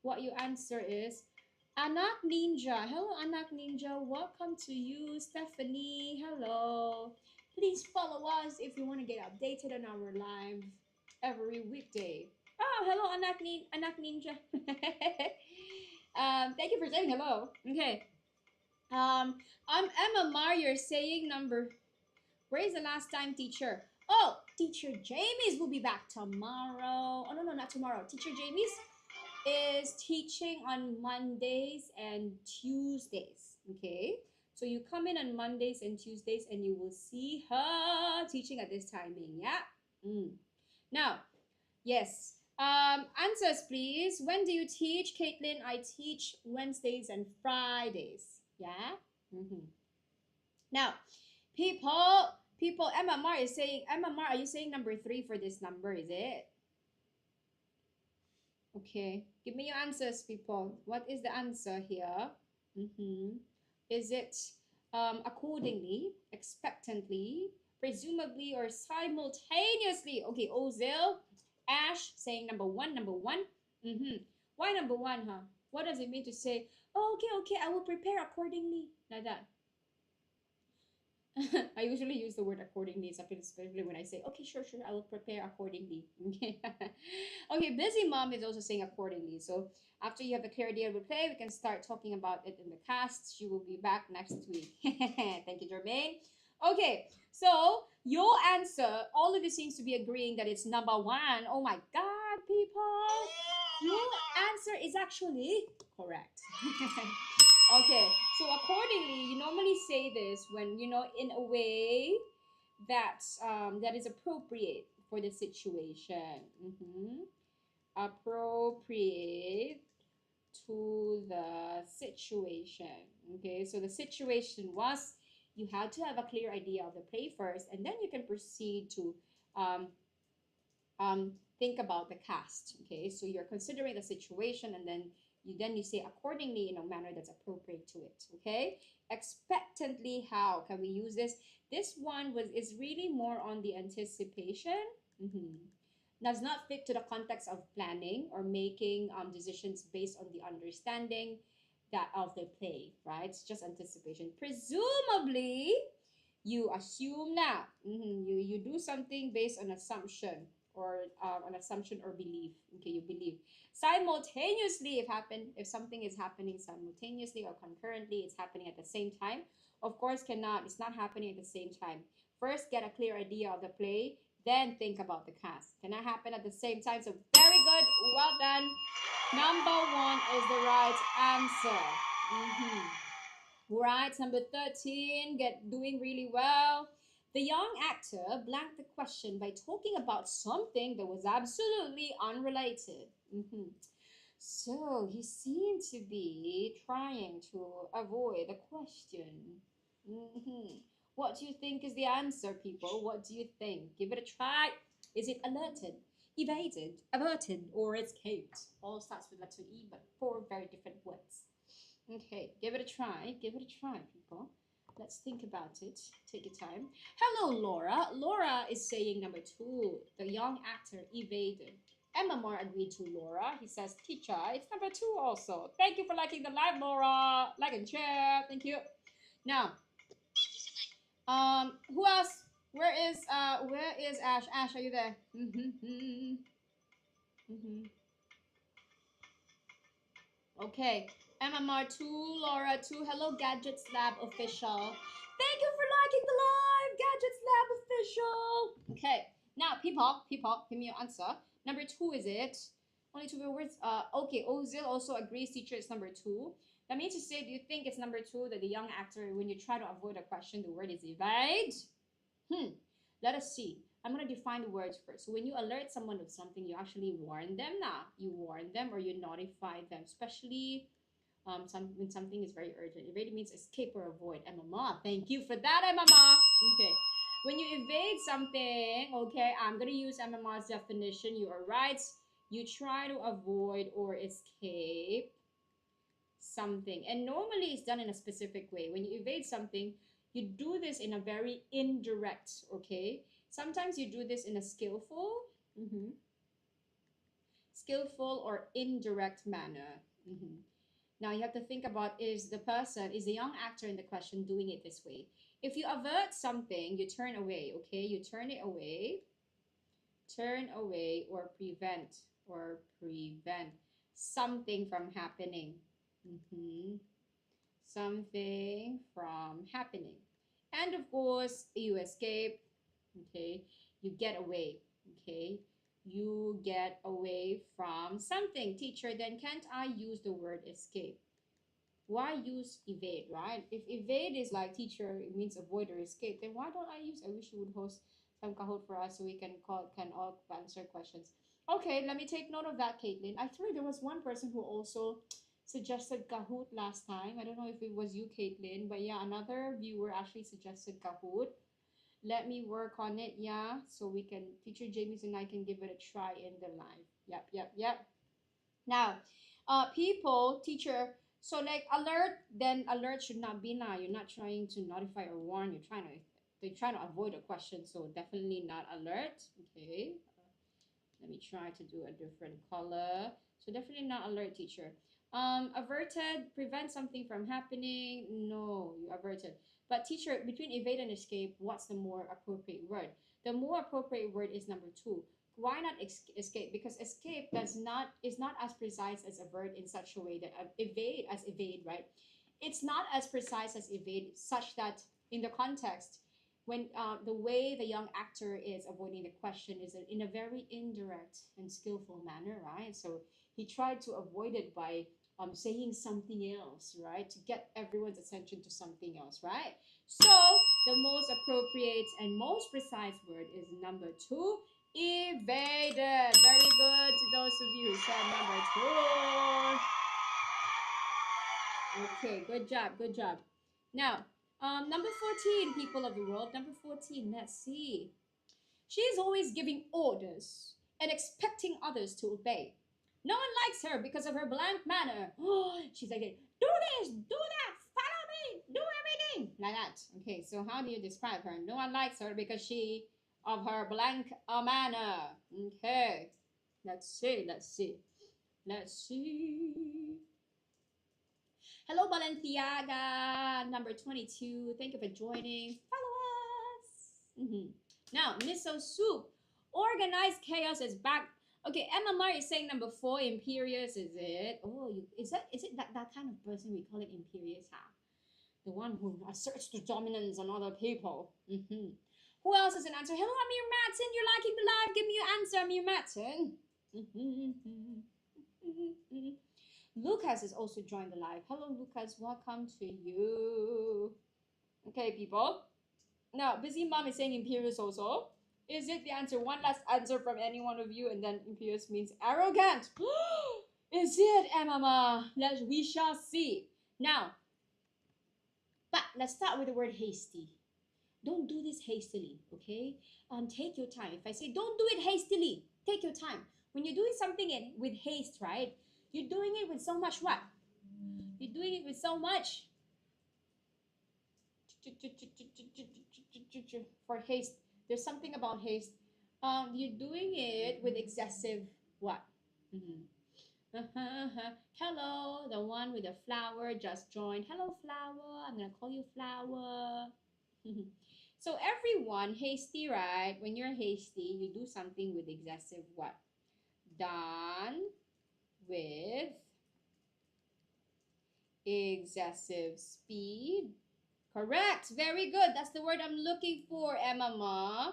what your answer is. Anak Ninja. Hello, Anak Ninja. Welcome to you, Stephanie. Hello. Please follow us if you want to get updated on our live every weekday. Oh, hello, Anak Ninja. Thank you for saying hello. Okay. I'm Emma Meyer saying number. Where's the last time teacher? Oh, Teacher Jamie's will be back tomorrow. Oh, no, not tomorrow. Teacher Jamie's is teaching on Mondays and Tuesdays. Okay. So you come in on Mondays and Tuesdays and you will see her teaching at this timing. Yeah. Now, yes. Answers, please. When do you teach, Caitlin? I teach Wednesdays and Fridays. Yeah. Now, people. Emma Mar is saying. Emma Mar, are you saying number 3 for this number? Is it? Okay. Give me your answers, people. What is the answer here? Is it accordingly, expectantly, presumably, or simultaneously? Okay, Ozil. Ash saying number 1, number 1. Why number 1, huh? What does it mean to say, oh, okay, I will prepare accordingly, like that? I usually use the word accordingly, especially when I say, okay, sure, I will prepare accordingly. Okay, okay, Busy Mom is also saying accordingly. So after you have a clear idea of the play, we can start talking about it in the cast. She will be back next week. Thank you, Jermaine. Okay, so your answer, all of you seems to be agreeing that it's number 1. Oh my God, people. Your answer is actually correct. Okay, so accordingly, you normally say this when, in a way that's that is appropriate for the situation. Appropriate to the situation. Okay, so the situation was you had to have a clear idea of the play first, and then you can proceed to think about the cast. Okay, so you're considering the situation, and then you say accordingly in a manner that's appropriate to it. Okay, expectantly, how can we use this? This one is really more on the anticipation. Does not fit to the context of planning or making decisions based on the understanding that of the play, right? It's just anticipation. Presumably, you assume now. You do something based on assumption or an assumption or belief. Okay, you believe. Simultaneously, if something is happening simultaneously or concurrently, it's happening at the same time. Of course, it's not happening at the same time. First, get a clear idea of the play, then think about the cast. Cannot happen at the same time. So very good, well done. Number 1 is the right answer. Right, number 13, doing really well. The young actor blanked the question by talking about something that was absolutely unrelated. Mhm. So he seemed to be trying to avoid the question. What do you think is the answer, people? What do you think? Give it a try. Is it alerted, evaded, averted, or escaped? All starts with letter E, but four very different words. Okay, give it a try. Give it a try, people. Let's think about it. Take your time. Hello, Laura. Laura is saying number 2. The young actor evaded. Emma Moore agreed to Laura. He says, teacher, it's number 2 also. Thank you for liking the live, Laura. Like and share. Thank you. Now, who else? Where is Ash? Ash, are you there? Okay. MMR 2, Laura 2. Hello, Gadgets Lab official. Thank you for liking the live, Gadgets Lab official. Okay. Now, people, give me your answer. Number 2, is it? Only 2 words. Okay. Ozil also agrees. Teacher, it's number 2. That means to say, do you think it's number 2 that the young actor, when you try to avoid a question, the word is evade? Let us see. I'm going to define the words first. So when you alert someone of something, you actually warn them now. You warn them or you notify them, especially when something is very urgent. Evade means escape or avoid. MMR. Thank you for that, MMR. Okay. When you evade something, okay, I'm going to use MMR's definition. You are right. You try to avoid or escape something. And normally it's done in a specific way. When you evade something, you do this in a very indirect, okay? Sometimes you do this in a skillful or indirect manner. Now you have to think about, is the young actor in the question doing it this way? If you avert something, you turn away, okay? You turn it away, or prevent something from happening. Something from happening. And of course, you escape, okay? You get away, okay? You get away from something. Teacher, then can't I use the word escape? Why use evade, right? If evade is like teacher, it means avoid or escape, then why don't I wish you would host some Kahoot for us so we can all answer questions. Okay, let me take note of that, Caitlin. Actually, there was one person who also suggested Kahoot last time. I don't know if it was you, Caitlin, but yeah, another viewer actually suggested Kahoot. Let me work on it, yeah, so we can, teacher James and I can give it a try in the live. Yep. Now, people, teacher, so like alert, then alert should not be now. You're not trying to notify or warn. They're trying to avoid a question, so definitely not alert. Okay. Let me try to do a different color. So definitely not alert, teacher. Averted, prevent something from happening. No, you averted. But teacher, between evade and escape, what's the more appropriate word? The more appropriate word is number 2. Why not escape? Because escape is not as precise as avert in such a way that evade, right? It's not as precise as evade, such that in the context, when the way the young actor is avoiding the question is in a very indirect and skillful manner, right? So he tried to avoid it by saying something else, right? To get everyone's attention to something else, right? So the most appropriate and most precise word is number 2, evaded. Very good to those of you who said number 2. Okay, good job. Now, number 14, people of the world. Number 14, let's see. She is always giving orders and expecting others to obey. No one likes her because of her blank manner. She's like, do this, do that, follow me, do everything. Like that. Okay, so how do you describe her? No one likes her because of her blank manner. Okay, let's see. Hello, Balenciaga, number 22. Thank you for joining. Follow us. Now, miso soup. Organized chaos is back. Okay, MMR is saying number 4, imperious, is it? Oh, is it that kind of person we call it imperious, huh? The one who asserts the dominance on other people. Who else has an answer? Hello, Amir Matson. You're liking the live. Give me your answer, Amir Matson. Lucas has also joined the live. Hello, Lucas. Welcome to you. Okay, people. Now, busy mom is saying imperious also. Is it the answer? One last answer from any one of you, and then imperious means arrogant. Is it, Emma? We shall see. Now, but let's start with the word hasty. Don't do this hastily, okay? Take your time. If I say don't do it hastily, take your time. When you're doing something with haste, right? You're doing it with so much what? You're doing it with so much for haste. There's something about haste. You're doing it with excessive what? Hello, the one with the flower just joined. Hello, flower. I'm gonna call you flower. So everyone hasty, right? When you're hasty, you do something with excessive what? Done with excessive speed. Correct. Very good. That's the word I'm looking for, Emma Ma.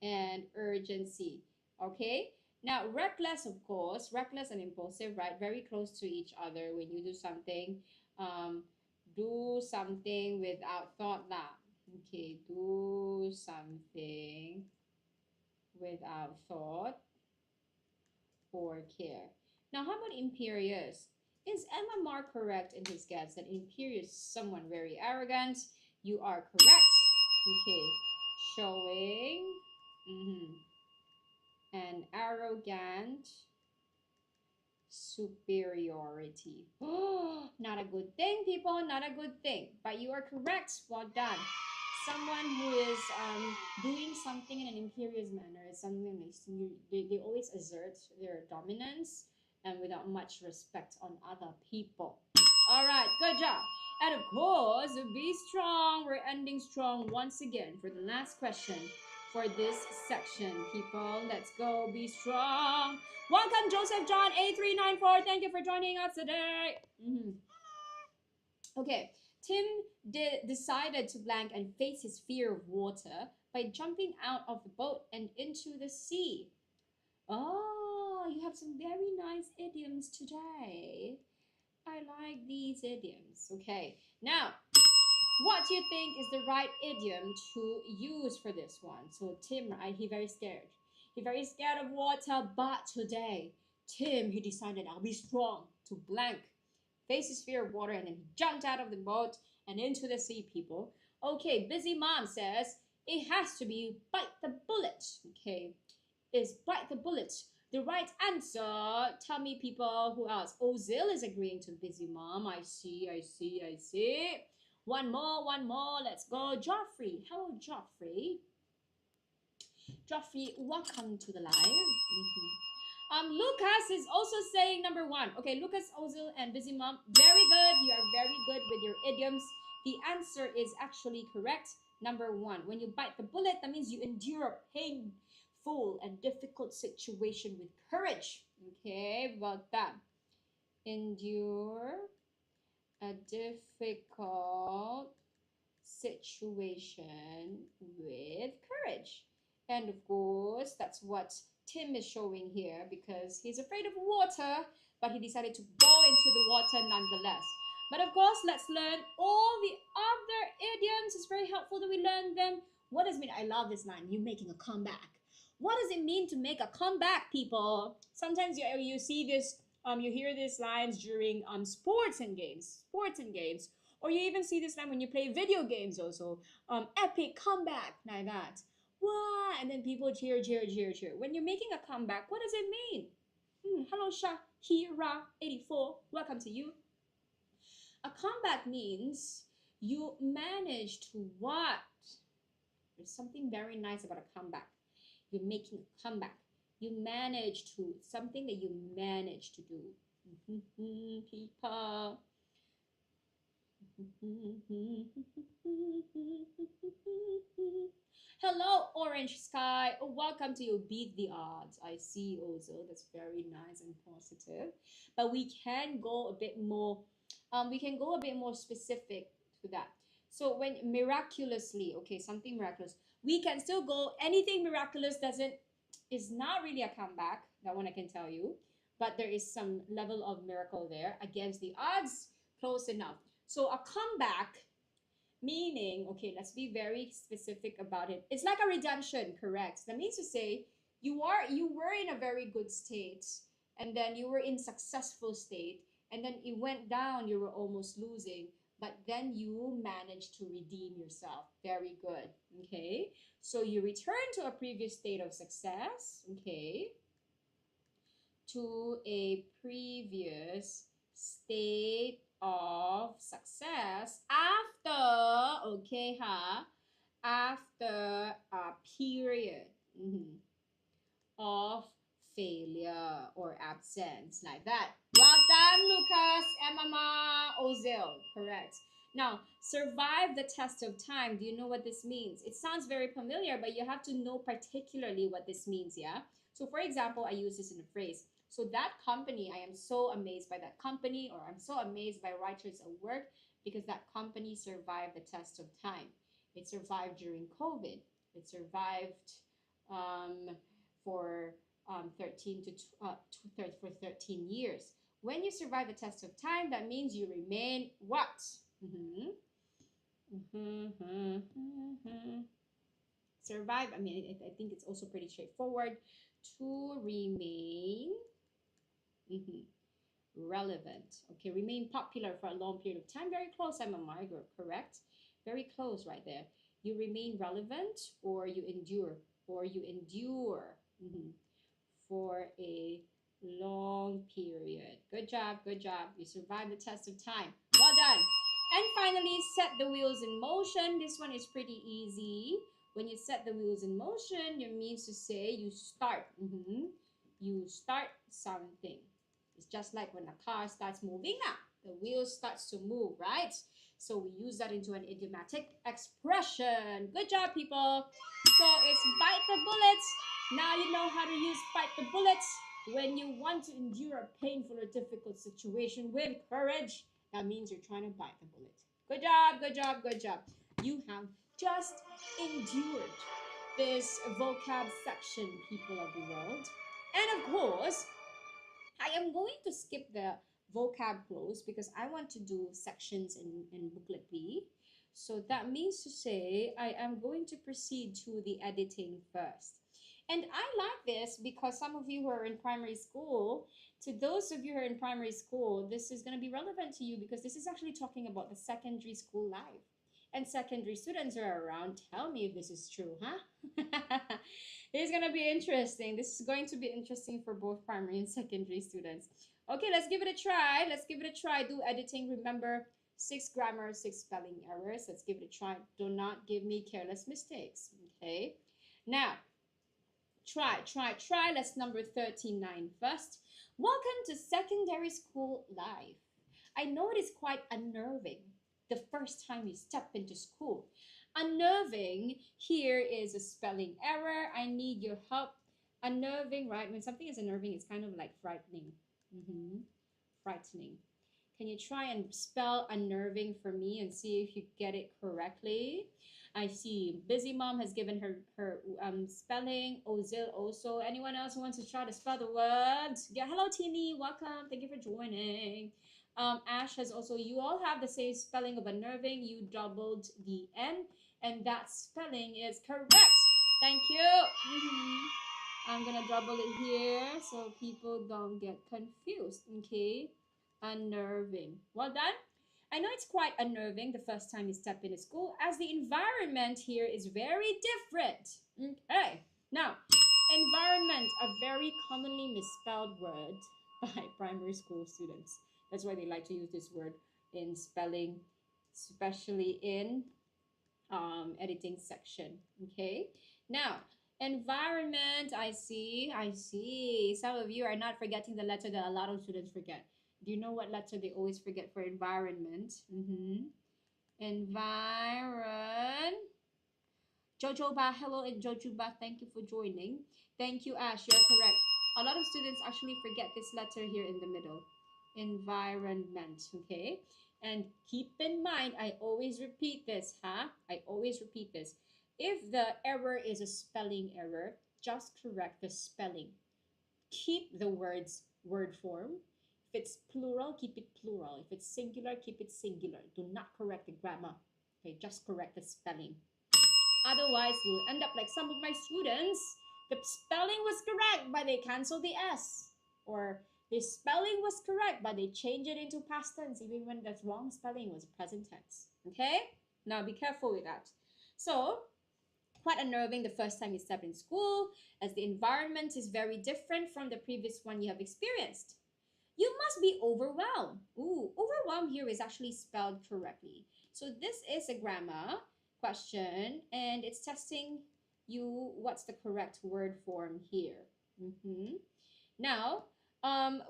And urgency. Okay. Now, reckless, of course. Reckless and impulsive, right? Very close to each other when you do something. Do something without thought lah. Okay. Do something without thought or care. Now, how about imperious? Is Emma Mar correct in his guess that imperious is someone very arrogant? You are correct. Okay, showing an arrogant superiority. Oh, not a good thing, people. Not a good thing. But you are correct. Well done. Someone who is doing something in an imperious manner is something they always assert their dominance and without much respect on other people. All right, good job. And of course, be strong. We're ending strong once again for the last question for this section, people. Let's go. Be strong. Welcome, Joseph John A394. Thank you for joining us today. Okay, Tim decided to blank and face his fear of water by jumping out of the boat and into the sea. Oh, you have some very nice idioms today. I like these idioms. Okay, now, what do you think is the right idiom to use for this one? So Tim, right, he very scared. He very scared of water, but today, Tim, he decided I'll be strong to blank. Face his fear of water, and then he jumped out of the boat and into the sea, people. Okay, busy mom says it has to be bite the bullet. Okay, is bite the bullet the right answer? Tell me, people. Who else? Ozil is agreeing to busy mom. I see. One more. Let's go. Joffrey. Hello, Joffrey. Joffrey, welcome to the live. Lucas is also saying number one. Okay, Lucas, Ozil, and busy mom. Very good. You are very good with your idioms. The answer is actually correct. Number one. When you bite the bullet, that means you endure a painful and difficult situation with courage. Okay, well done. Endure a difficult situation with courage. And of course, that's what Tim is showing here, because he's afraid of water, but he decided to go into the water nonetheless. But of course, let's learn all the other idioms. It's very helpful that we learn them. What does it mean? I love this line. You making a comeback. What does it mean to make a comeback, people? Sometimes you see this, you hear these lines during sports and games, or you even see this line when you play video games also. Epic comeback, like that. Wow, and then people cheer. When you're making a comeback, what does it mean? Hello, Shahira84. Welcome to you. A comeback means you manage to what? There's something very nice about a comeback. You're making a comeback. You manage to, something that you manage to do. People. Hello, Orange Sky. Oh, welcome to you. Beat the odds. I see also. That's very nice and positive. But we can go a bit more. We can go a bit more specific to that. So when miraculously, okay, something miraculous, we can still go. Anything miraculous is not really a comeback. That one I can tell you. but there is some level of miracle there. Against the odds, close enough. So a comeback, meaning, okay, let's be very specific about it. It's like a redemption, correct? That means to say you were in a very good state, and then you were in successful state, and then it went down, you were almost losing, but then you managed to redeem yourself. Very good. Okay, so you return to a previous state of success. Okay, to a previous state of success after, okay, after a period of failure or absence, like that. Well done, Lucas, Emma, Ozil. Correct. Now, survive the test of time. Do you know what this means? It sounds very familiar, but you have to know particularly what this means, yeah? So, for example, I use this in a phrase. So, that company, I am so amazed by that company, or I'm so amazed by writers at work because that company survived the test of time. It survived during COVID. It survived um, for 13 to for 13 years. When you survive the test of time, that means you remain what? Survive. I mean, I think it's also pretty straightforward. To remain relevant. Okay, remain popular for a long period of time. Very close, I'm a Margaret, correct? Very close right there. You remain relevant, or you endure, or you endure for a long period. Good job, good job. You survived the test of time. Well done. And finally, set the wheels in motion. This one is pretty easy. When you set the wheels in motion, it means to say you start. You start something. It's just like when a car starts moving now, the wheel starts to move, right? So we use that into an idiomatic expression. Good job, people. So it's bite the bullet. Now you know how to use bite the bullet when you want to endure a painful or difficult situation with courage. That means you're trying to bite the bullet. Good job, good job, good job. You have just endured this vocab section, people of the world. And of course, I am going to skip the vocab close because I want to do sections in booklet B. So that means to say I am going to proceed to the editing first. And I like this because some of you who are in primary school, to those of you who are in primary school, this is going to be relevant to you because this is actually talking about the secondary school life. And secondary students are around. Tell me if this is true, huh? It's going to be interesting. This is going to be interesting for both primary and secondary students. Okay, let's give it a try. Let's give it a try. Do editing. Remember, 6 grammar, 6 spelling errors. Let's give it a try. Do not give me careless mistakes. Okay. Now, try. Let's number 39 first. Welcome to secondary school life. I know it is quite unnerving the first time you step into school. Unnerving here is a spelling error. I need your help. Unnerving, right? When something is unnerving, it's kind of like frightening. Frightening. Can you try and spell unnerving for me and see if you get it correctly? I see Busy Mom has given her spelling. Ozil also. Anyone else who wants to try to spell the words? Yeah, hello Tini, welcome. Thank you for joining. Ash has also, you all have the same spelling of unnerving. You doubled the N, and that spelling is correct. Thank you. I'm gonna double it here so people don't get confused. Okay, unnerving. Well done. I know it's quite unnerving the first time you step into school, as the environment here is very different. Okay, now, environment, a very commonly misspelled word by primary school students. That's why they like to use this word in spelling, especially in editing section. Okay, now, environment, I see. Some of you are not forgetting the letter that a lot of students forget. Do you know what letter they always forget for environment? Environ. Jojoba, hello, and Jojoba, thank you for joining. Thank you, Ash, you're correct. A lot of students actually forget this letter here in the middle. Environment, okay? And keep in mind, I always repeat this, huh? I always repeat this. If the error is a spelling error, just correct the spelling. keep the words word form. If it's plural, keep it plural. If it's singular, keep it singular. Do not correct the grammar. Okay, just correct the spelling. Otherwise, you'll end up like some of my students. The spelling was correct, but they cancel the S. Or the spelling was correct, but they change it into past tense, even when the wrong spelling was present tense. Okay? Now be careful with that. So, quite unnerving the first time you step in school, as the environment is very different from the previous one you have experienced. You must be overwhelmed. Ooh, overwhelmed here is actually spelled correctly. So this is a grammar question, and it's testing you what's the correct word form here. Now,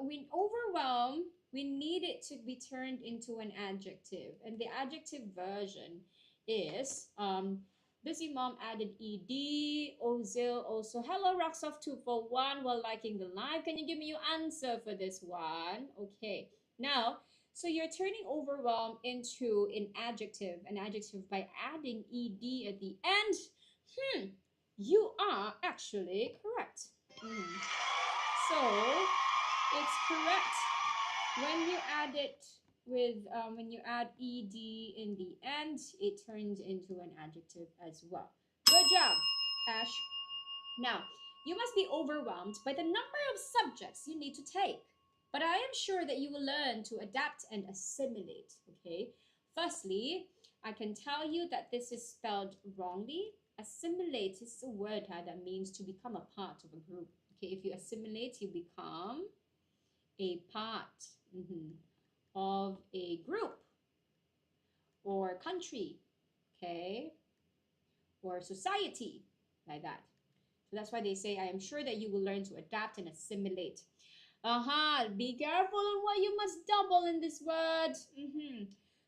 we overwhelm, we need it to be turned into an adjective, and the adjective version is Busy Mom added ed. Ozil also. Hello, Rocksoft241. While liking the live, can you give me your answer for this one? Okay. Now, so you're turning overwhelmed into an adjective by adding ed at the end. You are actually correct. So it's correct when you add it with when you add ed in the end, it turns into an adjective as well. Good job, Ash. Now, you must be overwhelmed by the number of subjects you need to take, but I am sure that you will learn to adapt and assimilate. Okay, firstly, I can tell you that this is spelled wrongly. Assimilate is a word that means to become a part of a group. Okay, if you assimilate, you become a part of a group or country, okay, or society, like that. So that's why they say, I am sure that you will learn to adapt and assimilate. Be careful on what you must double in this word.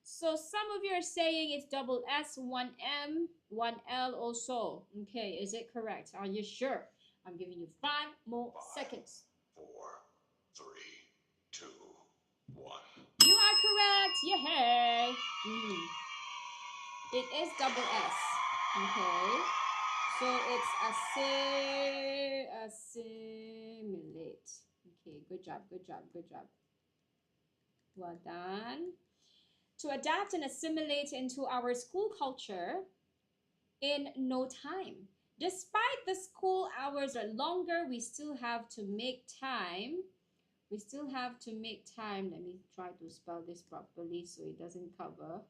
So some of you are saying it's double S, one M, one L also. Okay, is it correct? Are you sure? I'm giving you 5 more seconds. 4, 3, 2, 1. You are correct. Yay! It is double S. Okay. So it's assimilate. Okay, good job, good job, good job. Well done. To adapt and assimilate into our school culture in no time. Despite the school hours are longer, we still have to make time. Let me try to spell this properly so it doesn't cover.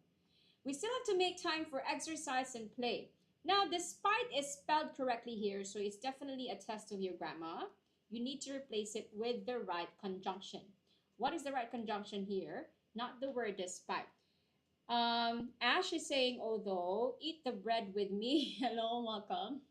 We still have to make time for exercise and play. Now, despite is spelled correctly here, so it's definitely a test of your grammar. You need to replace it with the right conjunction. What is the right conjunction here? Not the word despite. Ash is saying, although, eat the bread with me. Hello, welcome.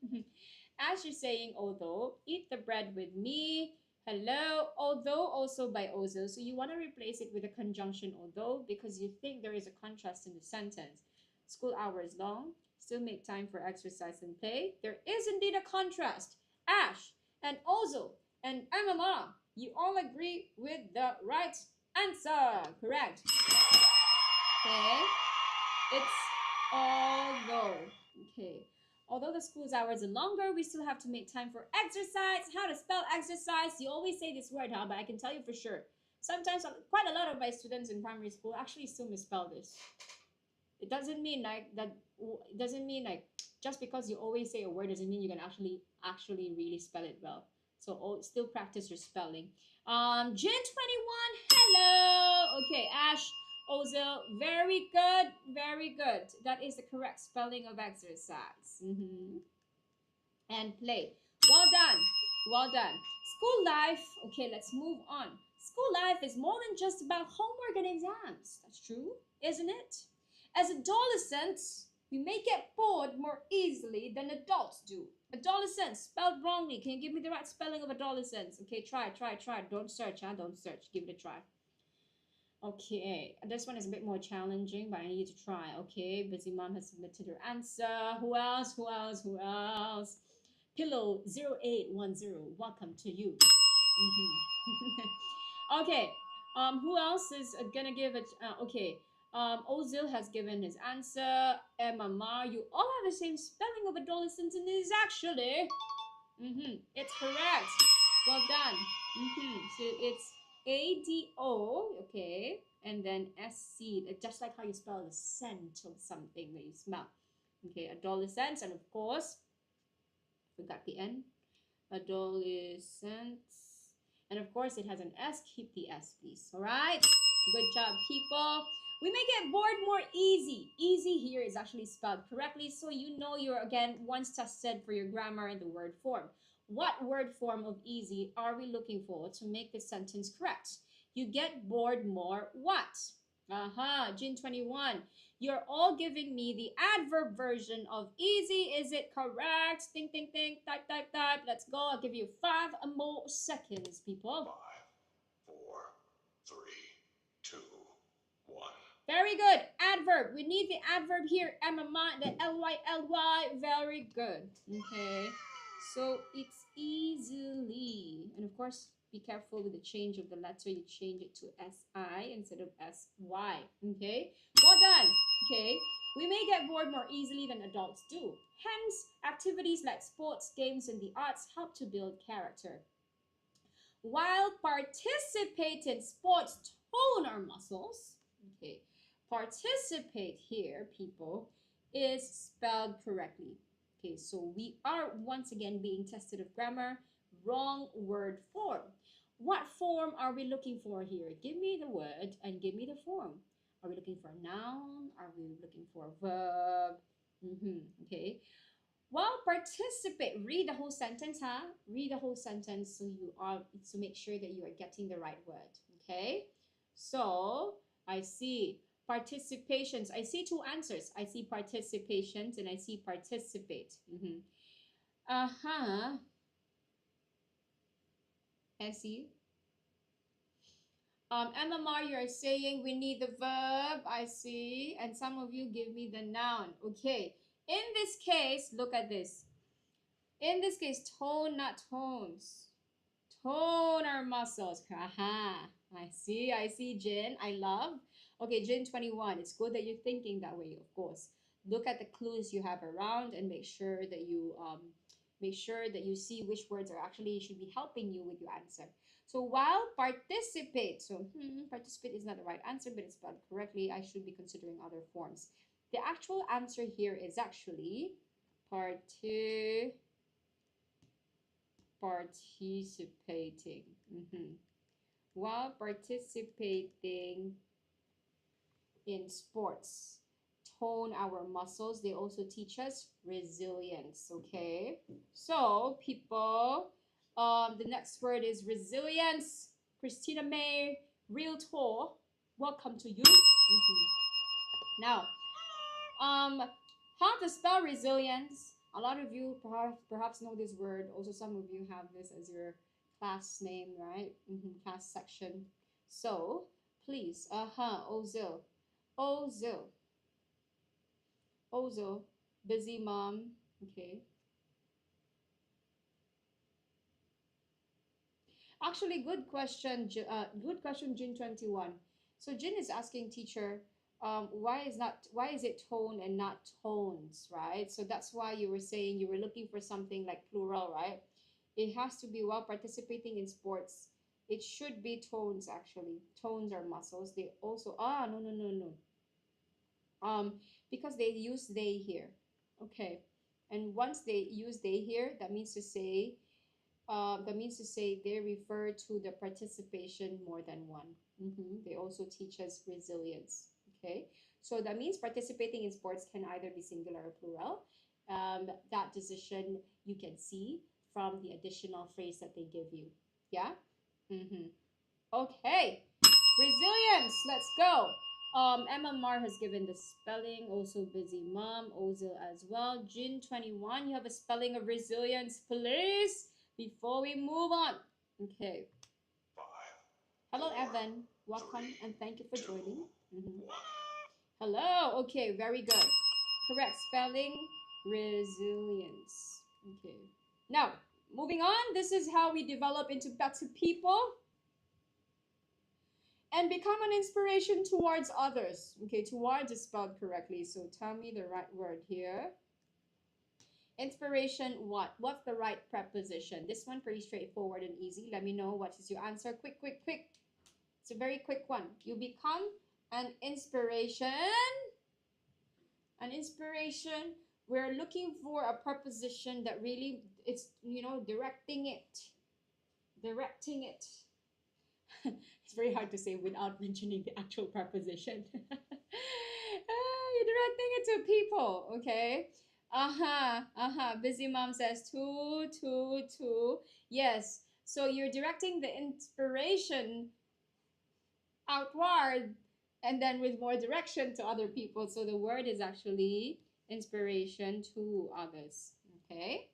Ash is saying, although, eat the bread with me. Hello, although also by Ozil. So you want to replace it with a conjunction although because you think there is a contrast in the sentence. School hours long, still make time for exercise and play. There is indeed a contrast. Ash and Ozil and MMR, you all agree with the right answer. Correct. Okay. It's although. Okay. Although the school's hours are longer, we still have to make time for exercise. How to spell exercise? You always say this word, but I can tell you for sure. Sometimes, quite a lot of my students in primary school actually still misspell this. It doesn't mean like that. It doesn't mean like just because you always say a word doesn't mean you can actually really spell it well. So still practice your spelling. Jen21, hello. Okay, Ash. Ozil, very good, very good. That is the correct spelling of exercise. And play. Well done, well done. School life, okay, let's move on. School life is more than just about homework and exams. That's true, isn't it? As adolescents, we may get bored more easily than adults do. Adolescents, spelled wrongly. Can you give me the right spelling of adolescents? Okay, try. Don't search, don't search. Give it a try. Okay, this one is a bit more challenging, but I need to try. Okay, Busy Mom has submitted her answer. Who else? Pillow 0810, welcome to you. Okay, who else is gonna give it? Okay, Ozil has given his answer. Emma, you all have the same spelling of adolescents, and it is actually, it's correct. Well done. So it's ADO, okay, and then SC, just like how you spell the scent of something that you smell. Okay, adolescence, and of course, forgot the N. Adolescence. And of course, it has an S. Keep the S, please. All right? Good job, people. We may get bored more easy. Easy here is actually spelled correctly, so you know you're, again, once tested for your grammar and the word form. What word form of easy are we looking for to make this sentence correct? You get bored more what? Jin 21. You're all giving me the adverb version of easy. Is it correct? Think, think, think. Type, type, type. Let's go. I'll give you 5 more seconds, people. 5, 4, 3, 2, 1. Very good. Adverb. We need the adverb here. MMI, the LY. Very good. Okay. So it's easily. And of course, be careful with the change of the letter. You change it to SI instead of SY. Okay. Well done. Okay. We may get bored more easily than adults do. Hence, activities like sports, games, and the arts help to build character. While participate in sports tone our muscles, okay, participate here, people, is spelled correctly. Okay, so we are once again being tested of grammar. Wrong word form. What form are we looking for here? Give me the word and give me the form. Are we looking for a noun? Are we looking for a verb? Okay. Well, participate. Read the whole sentence, huh? Read the whole sentence so you are to make sure that you are getting the right word. Okay. So I see participations. I see 2 answers. I see participations and I see participate. I see. MMR, you're saying we need the verb. I see. And some of you give me the noun. Okay. In this case, look at this. In this case, tone, not tones. Tone our muscles. I see, Jin. I love. Okay, Jin 21. It's good that you're thinking that way, of course. Look at the clues you have around and make sure that you see which words are actually should be helping you with your answer. So while participate, participate is not the right answer, but it's spelled correctly. I should be considering other forms. The actual answer here is actually participating. While participating in sports, tone our muscles. They also teach us resilience. Okay, so people, the next word is resilience. Christina May, Realtor, welcome to you. Now, how to spell resilience? A lot of you perhaps know this word. Also, some of you have this as your class name, right? Class section. So, please, Ozil, busy mom. Okay. Actually, good question. Good question, Jin 21. So Jin is asking teacher, why is it tone and not tones, right? So that's why you were saying you were looking for something like plural, right? It has to be while participating in sports. It should be tones actually. Tones are muscles. They also no. Because they use they here. Okay. And once they use they here, that means to say they refer to the participation more than one. They also teach us resilience. Okay, so that means participating in sports can either be singular or plural. That decision you can see from the additional phrase that they give you. Yeah. Okay, resilience. Let's go. MMR has given the spelling. Also, busy mom. Ozil as well. Jin 21. You have a spelling of resilience, please, before we move on. Okay. 5. Hello, 4, Evan. Welcome 3, and thank you for 2, joining. 1. Hello. Okay, very good. Correct spelling, resilience. Okay. Now, moving on. This is how we develop into better people and become an inspiration towards others. Okay, towards is spelled correctly. So tell me the right word here. Inspiration what? What's the right preposition? This one pretty straightforward and easy. Let me know what is your answer. Quick, quick, quick. It's a very quick one. You become an inspiration. An inspiration. We're looking for a preposition that really, it's, directing it. Directing it. It's very hard to say without mentioning the actual preposition. You're directing it to people, okay? Busy mom says two. Yes. So you're directing the inspiration outward and then with more direction to other people. So the word is actually inspiration to others. Okay.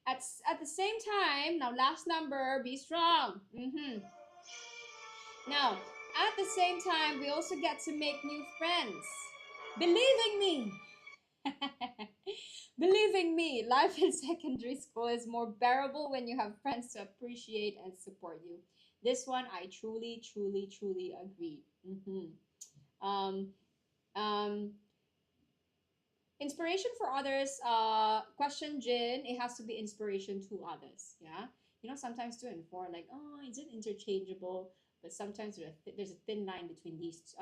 At the same time, now last number, be strong. Now, at the same time, we also get to make new friends. Believing me. Believing me, life in secondary school is more bearable when you have friends to appreciate and support you. This one, I truly, truly, truly agree. Um, um, inspiration for others. Question Jin. It has to be inspiration to others. Yeah. Sometimes two and four, like, oh, is it interchangeable? But sometimes there's a thin line between these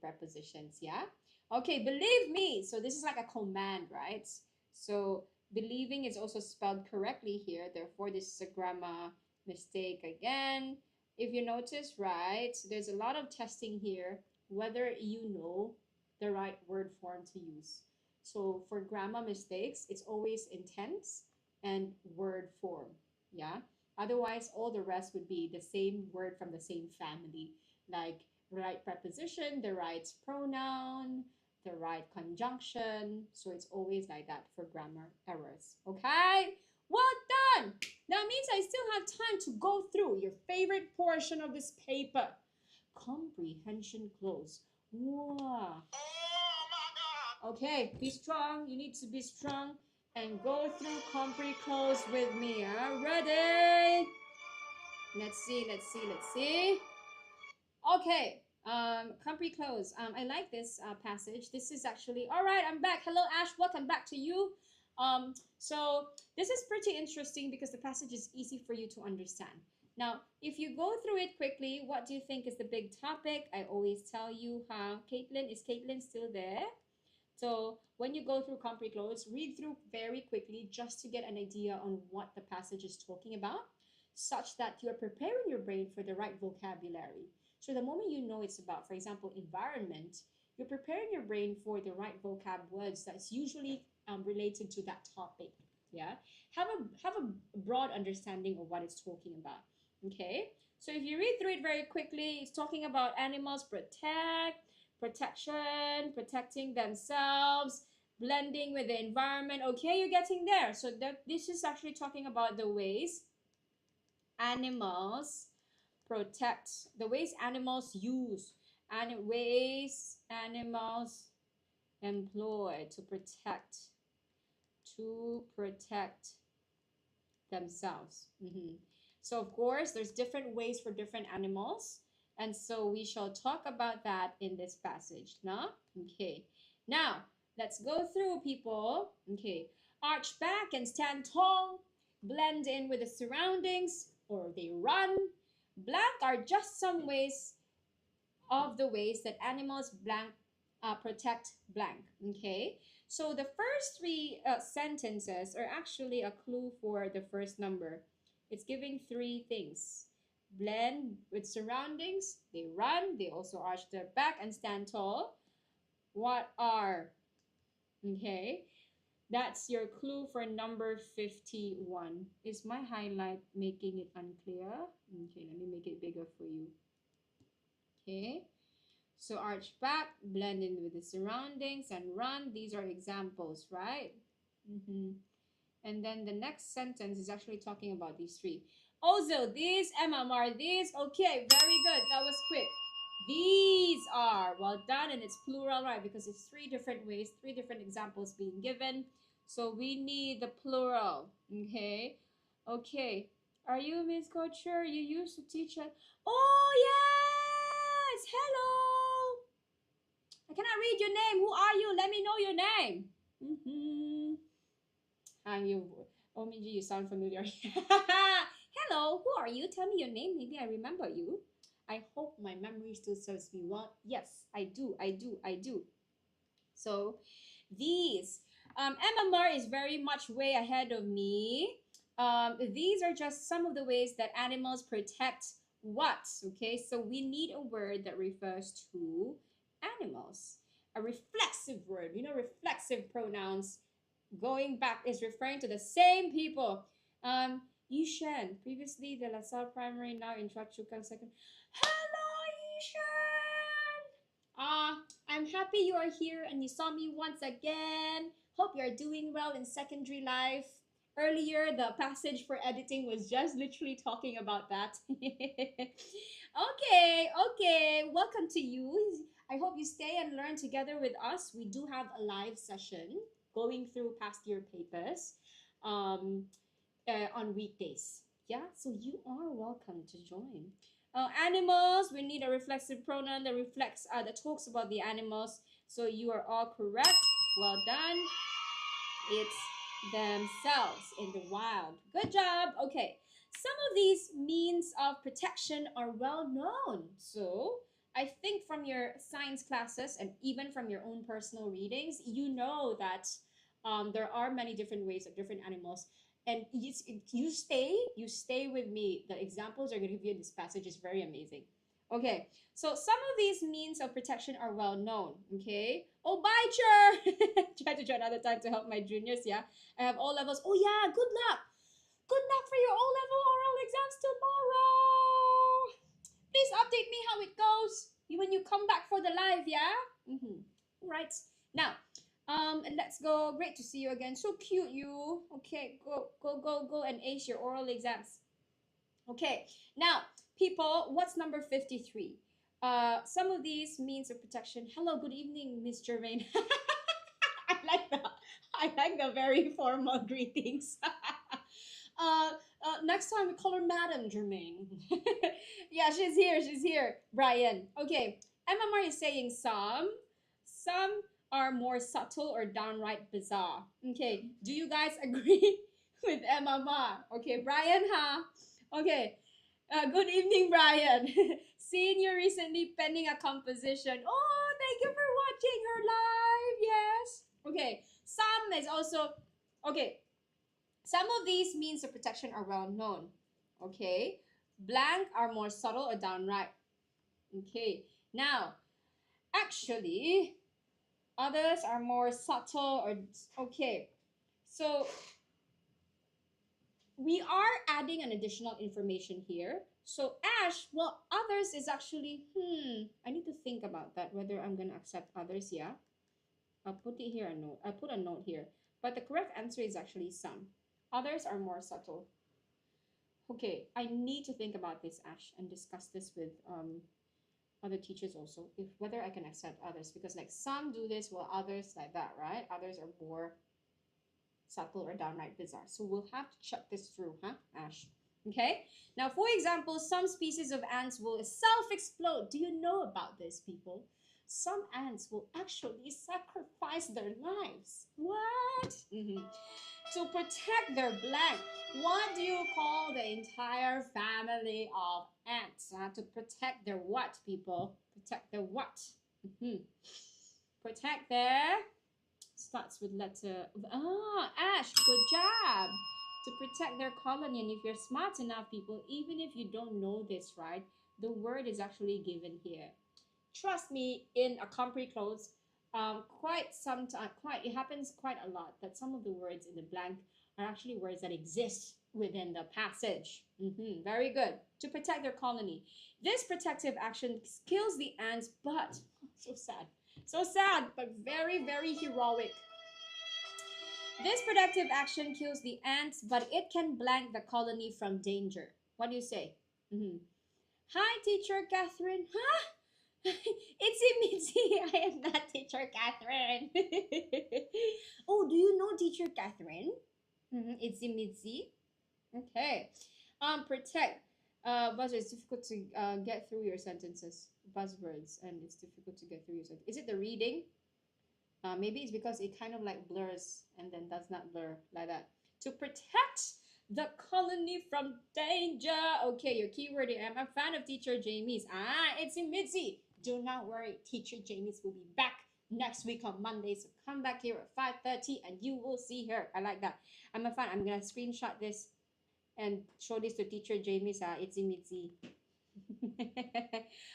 prepositions. Yeah. Okay, believe me. So this is like a command, right? So believing is also spelled correctly here. Therefore, this is a grammar mistake again. If you notice, right, there's a lot of testing here, whether you know the right word form to use. So for grammar mistakes, it's always intense and word form. Yeah. Otherwise, all the rest would be the same word from the same family, like right preposition, the right pronoun, the right conjunction. So it's always like that for grammar errors. Okay? Well done! That means I still have time to go through your favorite portion of this paper. Comprehension close. Wow. Okay, be strong. You need to be strong and go through compre close with me. Ready? Let's see. Okay. Compre close. I like this passage. This is actually all right. I'm back. Hello, Ash. Welcome back to you. So this is pretty interesting because the passage is easy for you to understand. Now, if you go through it quickly, what do you think is the big topic? I always tell you how. Caitlin, is Caitlin still there? So when you go through compre close, read through very quickly just to get an idea on what the passage is talking about, such that you are preparing your brain for the right vocabulary. So the moment you know it's about, for example, environment, you're preparing your brain for the right vocab words that's usually related to that topic. Yeah, have a broad understanding of what it's talking about. Okay, so if you read through it very quickly, it's talking about animals protection, protecting themselves, blending with the environment. Okay, you're getting there. So this is actually talking about the ways animals protect, the ways animals use, and ways animals employ to protect themselves. So of course, there's different ways for different animals. And so we shall talk about that in this passage. No? Okay. Now, let's go through, people. Okay. Arch back and stand tall. Blend in with the surroundings, or they run. Blank are just some ways of the ways that animals protect blank. Okay. So the first three sentences are actually a clue for the first number. It's giving three things. Blend with surroundings, they run, they also arch their back and stand tall. What are? Okay, that's your clue for number 51. Is my highlight making it unclear? Okay, let me make it bigger for you. Okay, so arch back, blend in with the surroundings, and run. These are examples, right? And then the next sentence is actually talking about these three. Also, these, MMR, these. Okay, very good. That was quick. These are. Well done. And it's plural, right? Because it's three different ways, three different examples being given. So we need the plural. Okay. Okay. Are you Miss Coacher? You used to teach us. Oh, yes. Hello. I cannot read your name. Who are you? Let me know your name. you, OMG, you sound familiar. Hello, who are you? Tell me your name. Maybe I remember you. I hope my memory still serves me well. Yes, I do. I do. So these, MMR is very much way ahead of me. These are just some of the ways that animals protect what? Okay, so we need a word that refers to animals. A reflexive word. Reflexive pronouns going back is referring to the same people. Yishan, previously the LaSalle Primary, now in Chua Chu Kang Second. Hello, Yishan! I'm happy you are here and you saw me once again. Hope you're doing well in secondary life. Earlier, the passage for editing was just literally talking about that. Okay. Welcome to you. I hope you stay and learn together with us. We do have a live session going through past year papers on weekdays. Yeah, so you are welcome to join. Animals, we need a reflexive pronoun that that talks about the animals. So you are all correct. Well done. It's themselves in the wild. Good job. Okay. Some of these means of protection are well known. So I think from your science classes and even from your own personal readings, you know that there are many different ways of different animals. And you stay with me. The examples are going to give you in this passage is very amazing. Okay, so some of these means of protection are well known. Okay. Oh, bye, Cher. Try to join another time to help my juniors. Yeah, I have all levels. Oh yeah, good luck. Good luck for your O-level oral exams tomorrow. Please update me how it goes when you come back for the live. Yeah. All right. Now, and let's go. Great to see you again. So cute, you. Okay, go, and ace your oral exams. Okay, now, people, what's number 53? Some of these means of protection. Hello, good evening, Miss Germaine. I like the very formal greetings. Next time we call her Madam Germaine. Yeah, she's here. Brian. Okay, MMR is saying some are more subtle or downright bizarre. Okay, do you guys agree with MMR? Okay, Brian, huh? Okay. Good evening, Brian. Seeing you recently penning a composition. Oh, thank you for watching her live. Yes. Okay. Some is also okay. Some of these means of protection are well known. Okay. Blank are more subtle or downright. Okay. Now, actually, others are more subtle or okay. So we are adding an additional information here. So Ash, well, others is actually, I need to think about that, whether I'm going to accept others, yeah? I'll put it here, a note. I'll put a note here. But the correct answer is actually some. Others are more subtle. Okay, I need to think about this, Ash, and discuss this with other teachers also, if whether I can accept others, because like some do this while others like that, right? Others are more subtle or downright bizarre. So we'll have to check this through, huh, Ash? Okay. Now, for example, some species of ants will self-explode. Do you know about this, people? Some ants will actually sacrifice their lives. What? To protect their blank. What do you call the entire family of ants? To protect their what, people? Protect their what? Protect their starts with letter Ash, good job. To protect their colony. And if you're smart enough, people, even if you don't know this, right, the word is actually given here. Trust me, in a Compre Close, it happens quite a lot that some of the words in the blank are actually words that exist within the passage. Very good. To protect their colony. This protective action kills the ants, but so sad, but very, very heroic. This protective action kills the ants, but it can blank the colony from danger. What do you say? Hi, Teacher Catherine. Huh? Itsy Mitzi. I am not Teacher Catherine. Oh, do you know Teacher Catherine? Itsy Mitzi. Okay. Protect. Buzzwords. It's difficult to get through your sentences. Buzzwords, and it's difficult to get through your sentences. Is it the reading? Maybe it's because it kind of like blurs and then does not blur like that. to protect the colony from danger. Okay, your keyword here. I'm a fan of Teacher Jamie's. It's in Mitzi. Do not worry. Teacher Jamie's will be back next week on Monday. So come back here at 5:30 and you will see her. I like that. I'm a fan. I'm going to screenshot this and show this to Teacher Jamie's. It's in Mitzi.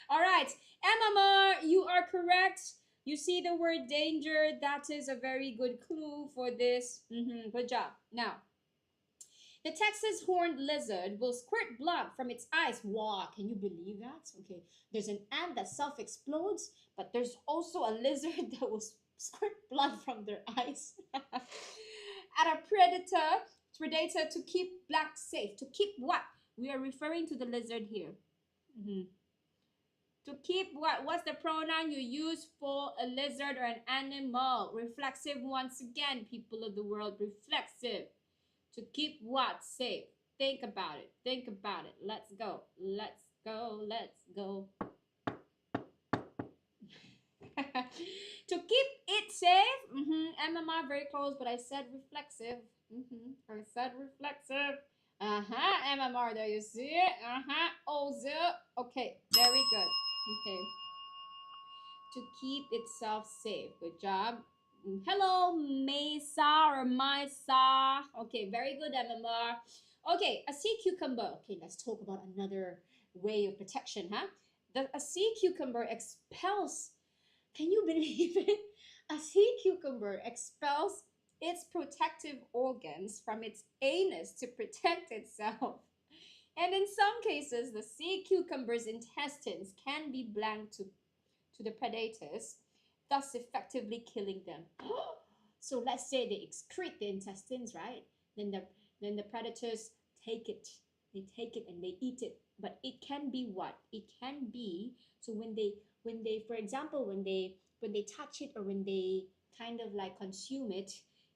All right. MMR, you are correct. You see the word danger. That is a very good clue for this. Good job. Now, the Texas horned lizard will squirt blood from its eyes. Wow, can you believe that? Okay, there's an ant that self explodes, but there's also a lizard that will squirt blood from their eyes at a predator to keep black safe. To keep what? We are referring to the lizard here. To keep what? What's the pronoun you use for a lizard or an animal? Reflexive once again, people of the world. Reflexive. To keep what safe? Think about it. Think about it. Let's go. Let's go. Let's go. To keep it safe. MMR very close, but I said reflexive. I said reflexive. MMR, there you see it. Ozo. Okay, very good. Okay. To keep itself safe. Good job. Hello, Mesa or Misa. Okay, very good, MMR. Okay, a sea cucumber. Okay, let's talk about another way of protection, huh? A sea cucumber expels, can you believe it? A sea cucumber expels its protective organs from its anus to protect itself. And in some cases, the sea cucumber's intestines can be blank to the predators, thus effectively killing them. So let's say they excrete the intestines, right? Then the predators take it. They take it and they eat it. But it can be what? It can be, so when they for example when they touch it or when they kind of like consume it,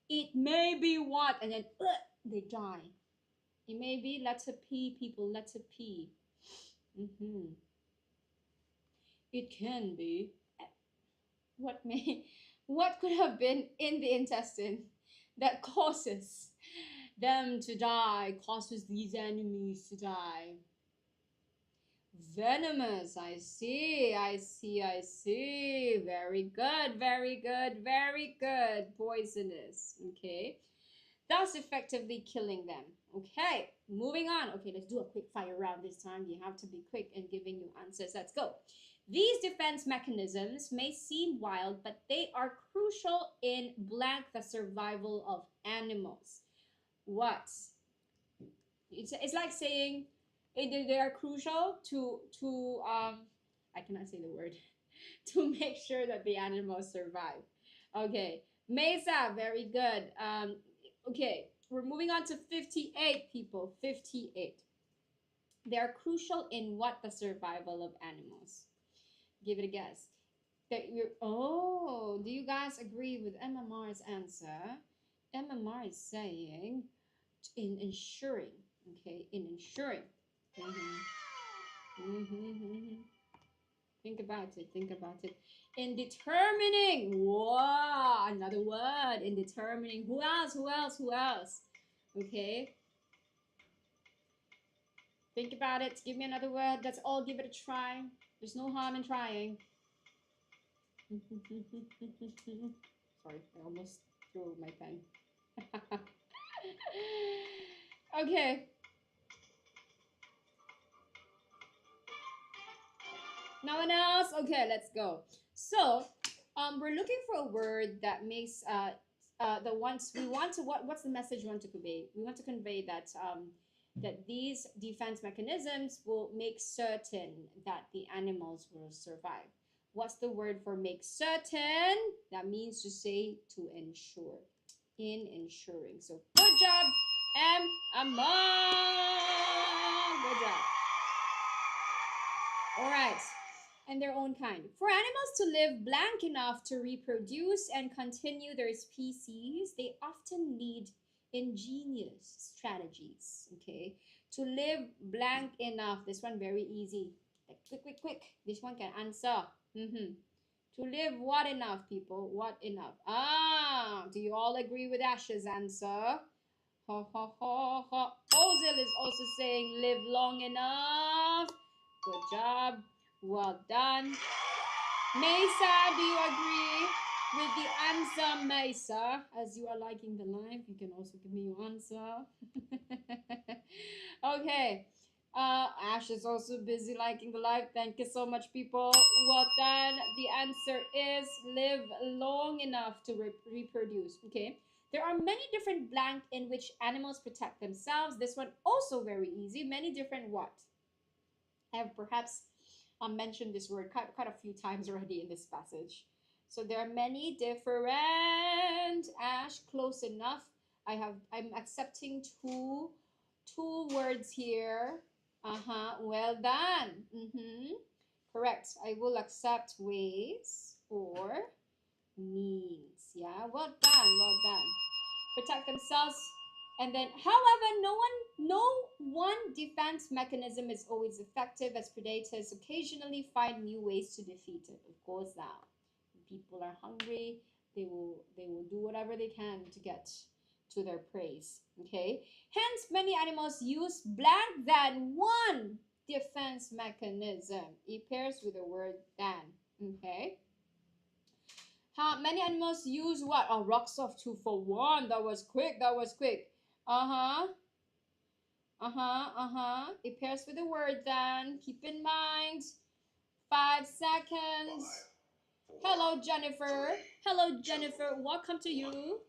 it may be what? And then they die. It may be letter P, people, letter P. It can be what could have been in the intestine that causes them to die, causes these enemies to die. Venomous. I see. Very good, very good, very good. Poisonous. Okay, thus effectively killing them. Okay, moving on. Okay, let's do a quick fire round this time. You have to be quick in giving you answers. Let's go. These defense mechanisms may seem wild, but they are crucial in blank the survival of animals. What? It's like saying they are crucial to I cannot say the word to make sure that the animals survive. Okay, Mesa, very good. Okay, we're moving on to 58 people. 58. They are crucial in what the survival of animals. Give it a guess. Do you guys agree with MMR's answer? MMR is saying in ensuring. Okay, in ensuring. Think about it. Think about it. In determining. Wow, another word. In determining. Who else? Who else? Who else? Okay. Think about it. Give me another word. Let's all give it a try. There's no harm in trying. Sorry, I almost threw my pen. Okay. No one else? Okay, let's go. So, we're looking for a word that makes the ones we want to what's the message we want to convey? We want to convey that that these defense mechanisms will make certain that the animals will survive. What's the word for make certain? That means to say to ensure. In ensuring. So good job, Amon. Good job. All right. And their own kind. For animals to live blank enough to reproduce and continue their species, they often need ingenious strategies. Okay, to live blank enough. This one very easy. Like quick. This one can answer. To live what enough, people? What enough? Do you all agree with Ash's answer? Ha ha ha ha. Ozil is also saying live long enough. Good job. Well done. Mesa, do you agree with the answer, Mesa? As you are liking the live, you can also give me your answer. Okay. Ash is also busy liking the live. Thank you so much, people. Well done. The answer is live long enough to reproduce. Okay. There are many different blank in which animals protect themselves. This one also very easy. Many different what? I have perhaps mentioned this word quite a few times already in this passage. So there are many different. Ash, close enough. I'm accepting two words here. Well done. Correct. I will accept ways or means. Yeah, well done, well done. Protect themselves. And then, however, no one defense mechanism is always effective, as predators occasionally find new ways to defeat it. Of course, now people are hungry, they will do whatever they can to get to their prey. Okay. Hence, many animals use blank than one defense mechanism. It pairs with the word than. Okay. Many animals use what? Oh, rocks off 2 for 1. That was quick. That was quick. It pairs with the word then. Keep in mind. 5 seconds. 5, 4, Hello, Jennifer. 3, Hello, Jennifer. Welcome to you.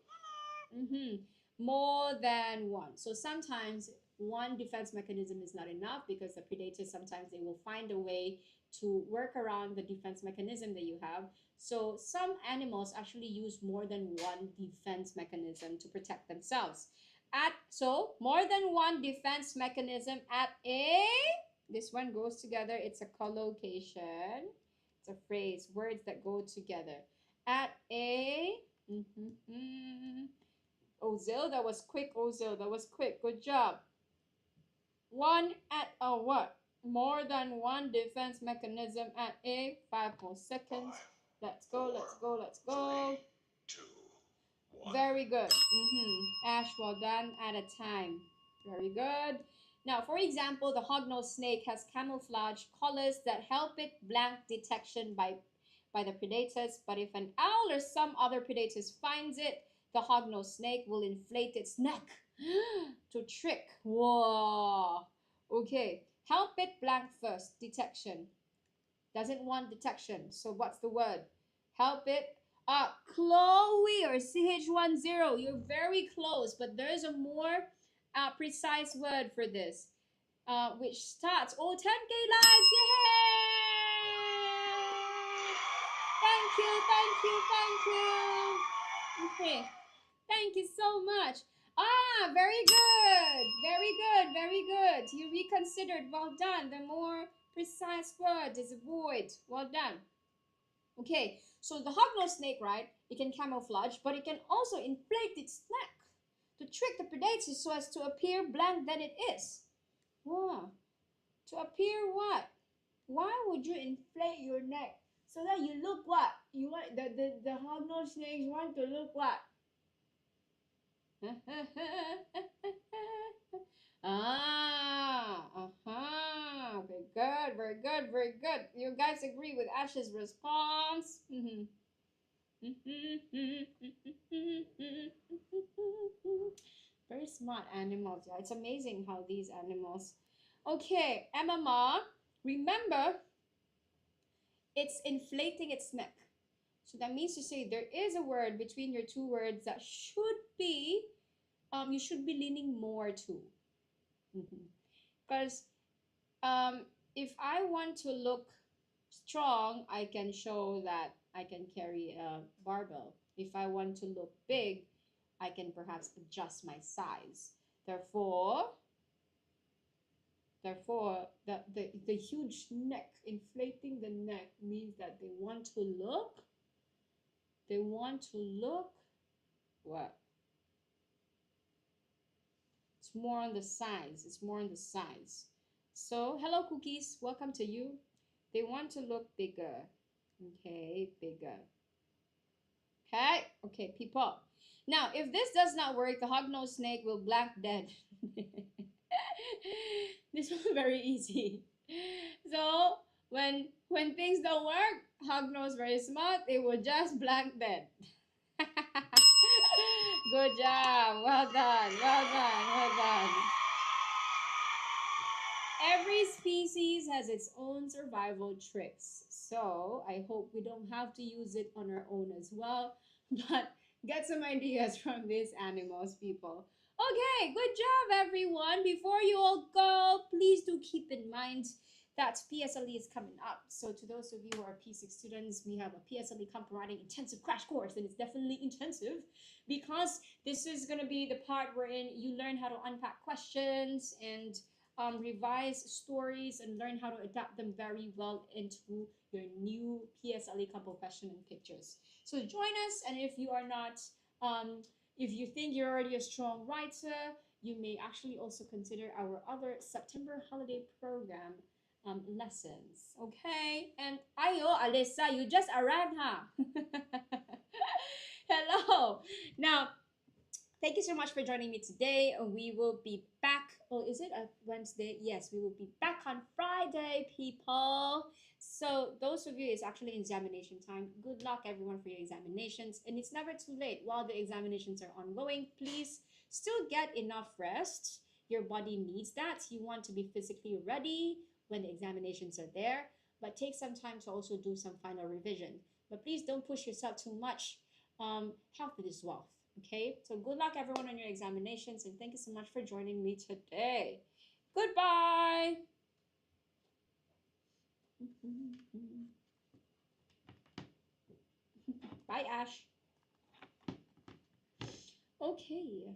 More than one. So sometimes one defense mechanism is not enough because the predators sometimes they will find a way to work around the defense mechanism that you have. So some animals actually use more than one defense mechanism to protect themselves. So more than one defense mechanism at a, this one goes together. It's a collocation. It's a phrase, words that go together. At a, Ozil, that was quick, Ozil, that was quick. Good job. One at a what? More than one defense mechanism at a. 5 more seconds. 5, Let's go, 4, let's go, let's go. 3, 2, 1. Very good. Ash, well done at a time. Very good. Now, for example, the hognose snake has camouflage collars that help it blank detection by the predators. But if an owl or some other predators finds it, the hognose snake will inflate its neck to trick. Whoa. Okay. Help it blank first. Detection. Doesn't want detection. So what's the word? Help it. Chloe or CH10. You're very close, but there's a more precise word for this, which starts. Oh, 10K likes. Yay! Thank you, thank you, thank you. Okay. Thank you so much. Very good. Very good. Very good. You reconsidered. Well done. The more precise word is avoid. Well done. Okay, so the hognose snake, right? It can camouflage, but it can also inflate its neck to trick the predator so as to appear blank than it is. Wow. To appear what? Why would you inflate your neck? So that you look what? You want the hognose snakes want to look what? Very good, very good, very good. You guys agree with Ash's response? Very smart animals. Yeah, it's amazing how these animals. Okay, MMR. Remember, it's inflating its neck. So that means to say there is a word between your two words that should be, you should be leaning more to. Because if I want to look strong, I can show that I can carry a barbell. If I want to look big, I can perhaps adjust my size. Therefore, the huge neck, inflating the neck means that they want to look what? It's more on the size. It's more on the size. So, hello cookies, welcome to you. They want to look bigger. Okay, bigger. Okay? Okay, people. Now, if this does not work, the hog-nosed snake will blank dead. This one very easy. So, when things don't work, hog-nosed very smart, they will just blank dead. Good job. Well done. Well done. Well done. Every species has its own survival tricks. So I hope we don't have to use it on our own as well. But get some ideas from these animals, people. Okay, good job, everyone. Before you all go, please do keep in mind that PSLE is coming up. So to those of you who are P6 students, we have a PSLE comp writing intensive crash course, and it's definitely intensive because this is going to be the part wherein you learn how to unpack questions and revise stories and learn how to adapt them very well into your new PSLE compo question and pictures. So join us, and if you are not, if you think you're already a strong writer, you may actually also consider our other September holiday program lessons. Okay, and ayo, Alessa, you just arrived, huh? Hello. Now, thank you so much for joining me today. We will be back. Oh, is it a Wednesday? Yes, we will be back on Friday, people. So those of you, it's actually examination time. Good luck, everyone, for your examinations. And it's never too late. While the examinations are ongoing, please still get enough rest. Your body needs that. You want to be physically ready when the examinations are there. But take some time to also do some final revision. But please don't push yourself too much. Health is wealth. Okay, so good luck everyone on your examinations, and thank you so much for joining me today. Goodbye. Bye, Ash. Okay.